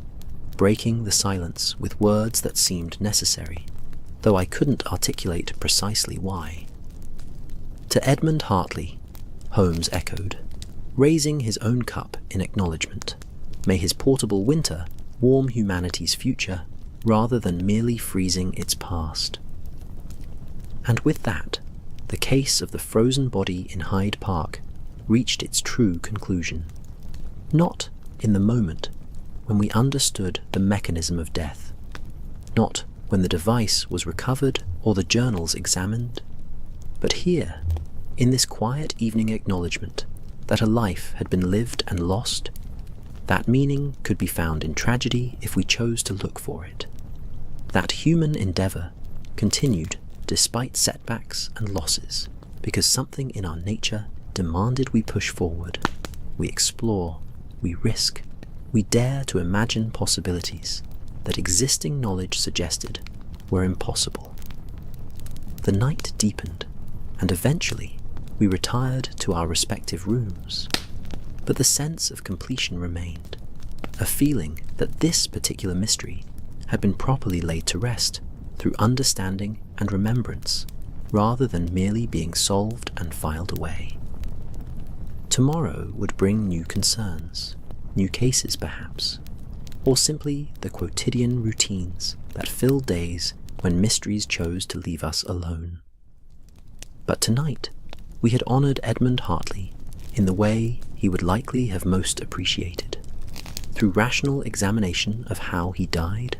breaking the silence with words that seemed necessary, though I couldn't articulate precisely why. To Edmund Hartley, Holmes echoed, raising his own cup in acknowledgement. May his portable winter warm humanity's future rather than merely freezing its past. And with that, the case of the frozen body in Hyde Park reached its true conclusion. Not in the moment when we understood the mechanism of death, not when the device was recovered or the journals examined, but here, in this quiet evening acknowledgement that a life had been lived and lost, that meaning could be found in tragedy if we chose to look for it. That human endeavor continued despite setbacks and losses, because something in our nature demanded we push forward, we explore, we risk, we dare to imagine possibilities that existing knowledge suggested were impossible. The night deepened, and eventually we retired to our respective rooms. But the sense of completion remained, a feeling that this particular mystery had been properly laid to rest through understanding and remembrance, rather than merely being solved and filed away. Tomorrow would bring new concerns, new cases perhaps, or simply the quotidian routines that fill days when mysteries chose to leave us alone. But tonight, we had honoured Edmund Hartley in the way he would likely have most appreciated, through rational examination of how he died,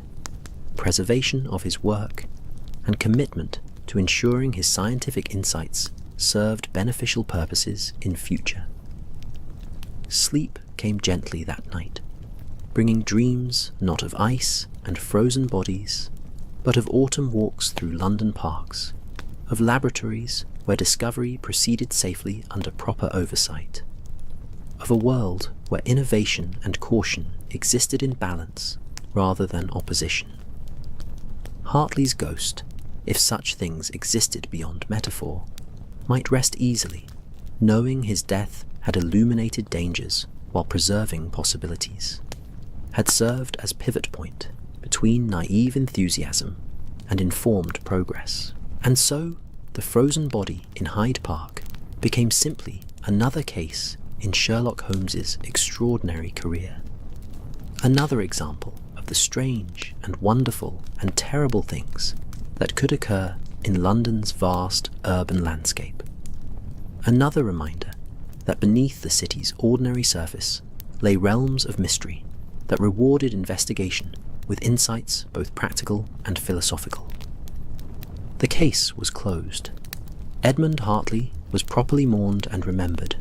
preservation of his work, and commitment to ensuring his scientific insights served beneficial purposes in future. Sleep came gently that night, bringing dreams not of ice and frozen bodies, but of autumn walks through London parks, of laboratories where discovery proceeded safely under proper oversight, of a world where innovation and caution existed in balance rather than opposition. Hartley's ghost, if such things existed beyond metaphor, might rest easily, knowing his death had illuminated dangers while preserving possibilities, had served as pivot point between naive enthusiasm and informed progress. And so, the frozen body in Hyde Park became simply another case in Sherlock Holmes's extraordinary career. Another example of the strange and wonderful and terrible things that could occur in London's vast urban landscape. Another reminder that beneath the city's ordinary surface lay realms of mystery that rewarded investigation with insights both practical and philosophical. The case was closed. Edmund Hartley was properly mourned and remembered.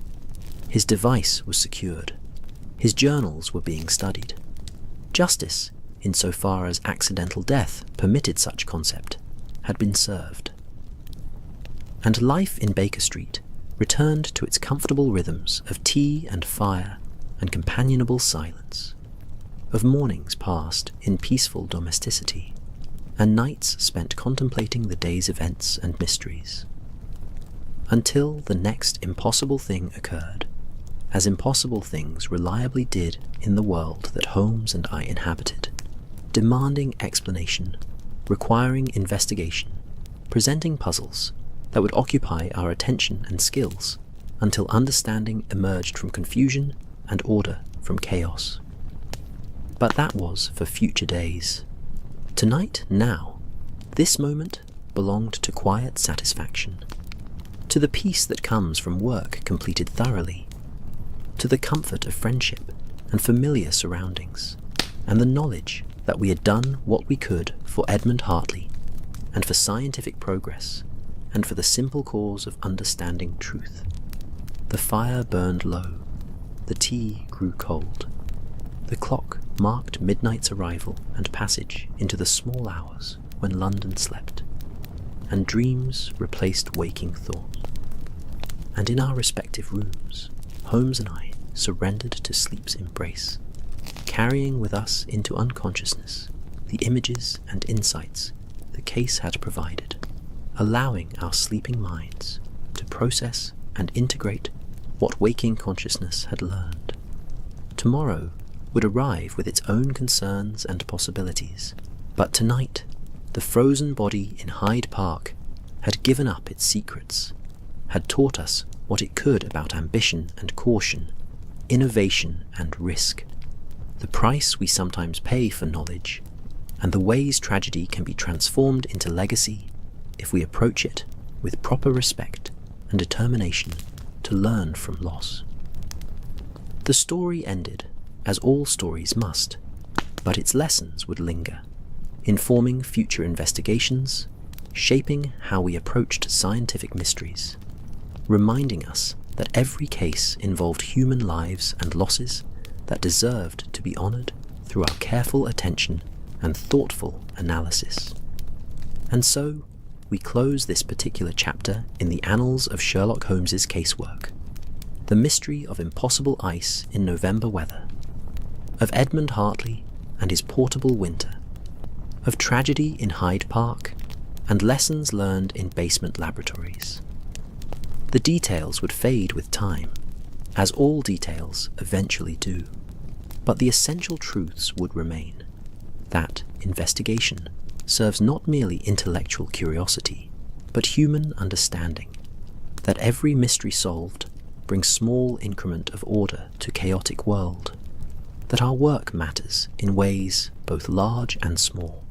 His device was secured. His journals were being studied. Justice, insofar as accidental death permitted such concept, had been served. And life in Baker Street returned to its comfortable rhythms of tea and fire and companionable silence, of mornings passed in peaceful domesticity, and nights spent contemplating the day's events and mysteries, until the next impossible thing occurred, as impossible things reliably did in the world that Holmes and I inhabited, demanding explanation, requiring investigation, presenting puzzles that would occupy our attention and skills until understanding emerged from confusion and order from chaos. But that was for future days. Tonight, now, this moment belonged to quiet satisfaction, to the peace that comes from work completed thoroughly, to the comfort of friendship and familiar surroundings, and the knowledge that we had done what we could for Edmund Hartley, and for scientific progress, and for the simple cause of understanding truth. The fire burned low, the tea grew cold, the clock marked midnight's arrival and passage into the small hours when London slept, and dreams replaced waking thought. And in our respective rooms, Holmes and I surrendered to sleep's embrace, carrying with us into unconsciousness the images and insights the case had provided, allowing our sleeping minds to process and integrate what waking consciousness had learned. Tomorrow would arrive with its own concerns and possibilities, but tonight the frozen body in Hyde Park had given up its secrets, had taught us what it could about ambition and caution, innovation and risk, the price we sometimes pay for knowledge, and the ways tragedy can be transformed into legacy if we approach it with proper respect and determination to learn from loss. The story ended, as all stories must, but its lessons would linger, informing future investigations, shaping how we approached scientific mysteries, reminding us that every case involved human lives and losses that deserved to be honoured through our careful attention and thoughtful analysis. And so, we close this particular chapter in the annals of Sherlock Holmes's casework, the mystery of impossible ice in November weather, of Edmund Hartley and his portable winter, of tragedy in Hyde Park, and lessons learned in basement laboratories. The details would fade with time, as all details eventually do. But the essential truths would remain, that investigation serves not merely intellectual curiosity, but human understanding, that every mystery solved brings small increment of order to chaotic world, that our work matters in ways both large and small,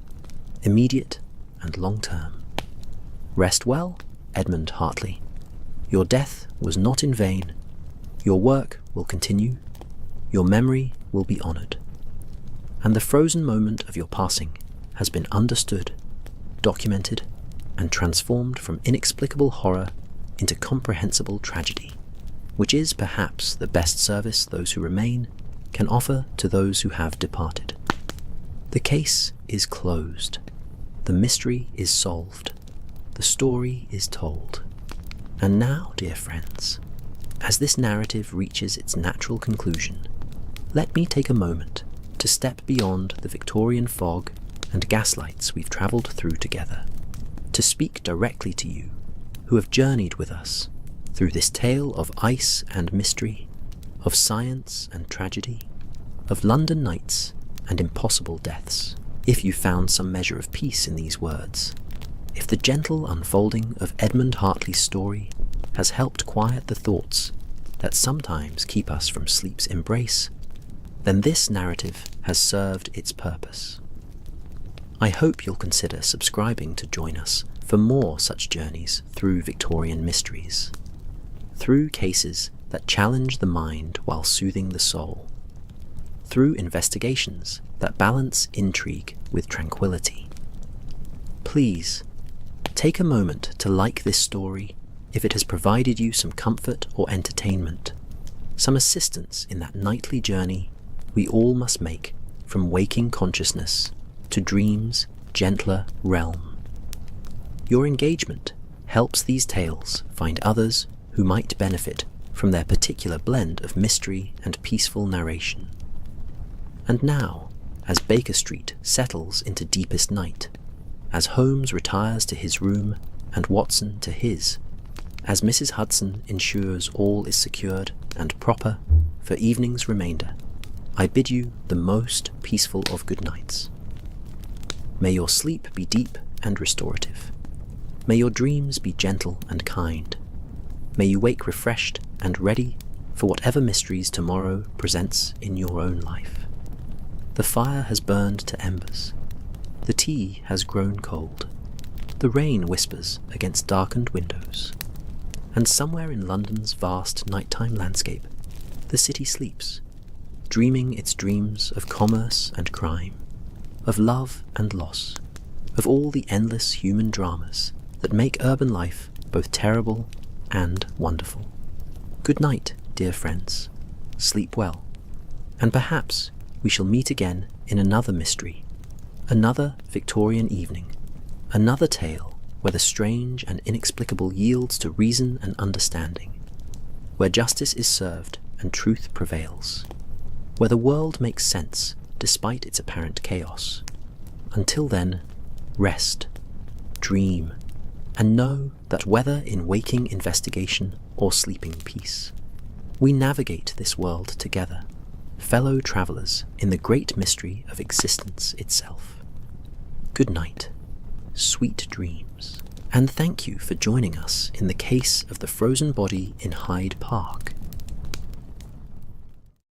immediate and long-term. Rest well, Edmund Hartley. Your death was not in vain. Your work will continue. Your memory will be honored. And the frozen moment of your passing has been understood, documented, and transformed from inexplicable horror into comprehensible tragedy, which is perhaps the best service those who remain can offer to those who have departed. The case is closed. The mystery is solved. The story is told. And now, dear friends, as this narrative reaches its natural conclusion, let me take a moment to step beyond the Victorian fog and gaslights we've travelled through together, to speak directly to you who have journeyed with us through this tale of ice and mystery, of science and tragedy, of London nights and impossible deaths. If you found some measure of peace in these words, if the gentle unfolding of Edmund Hartley's story has helped quiet the thoughts that sometimes keep us from sleep's embrace, then this narrative has served its purpose. I hope you'll consider subscribing to join us for more such journeys through Victorian mysteries, through cases that challenge the mind while soothing the soul, through investigations that balance intrigue with tranquility. Please, take a moment to like this story if it has provided you some comfort or entertainment, some assistance in that nightly journey we all must make from waking consciousness to dream's gentler realm. Your engagement helps these tales find others who might benefit from their particular blend of mystery and peaceful narration. And now, as Baker Street settles into deepest night, as Holmes retires to his room and Watson to his, as Mrs. Hudson ensures all is secured and proper for evening's remainder, I bid you the most peaceful of good nights. May your sleep be deep and restorative. May your dreams be gentle and kind. May you wake refreshed and ready for whatever mysteries tomorrow presents in your own life. The fire has burned to embers. The tea has grown cold. The rain whispers against darkened windows. And somewhere in London's vast nighttime landscape, the city sleeps, dreaming its dreams of commerce and crime, of love and loss, of all the endless human dramas that make urban life both terrible and wonderful. Good night, dear friends. Sleep well. And perhaps we shall meet again in another mystery, another Victorian evening, another tale where the strange and inexplicable yields to reason and understanding, where justice is served and truth prevails, where the world makes sense despite its apparent chaos. Until then, rest, dream, and know that whether in waking investigation or sleeping peace, we navigate this world together, fellow travellers in the great mystery of existence itself. Good night, sweet dreams, and thank you for joining us in the case of the frozen body in Hyde Park.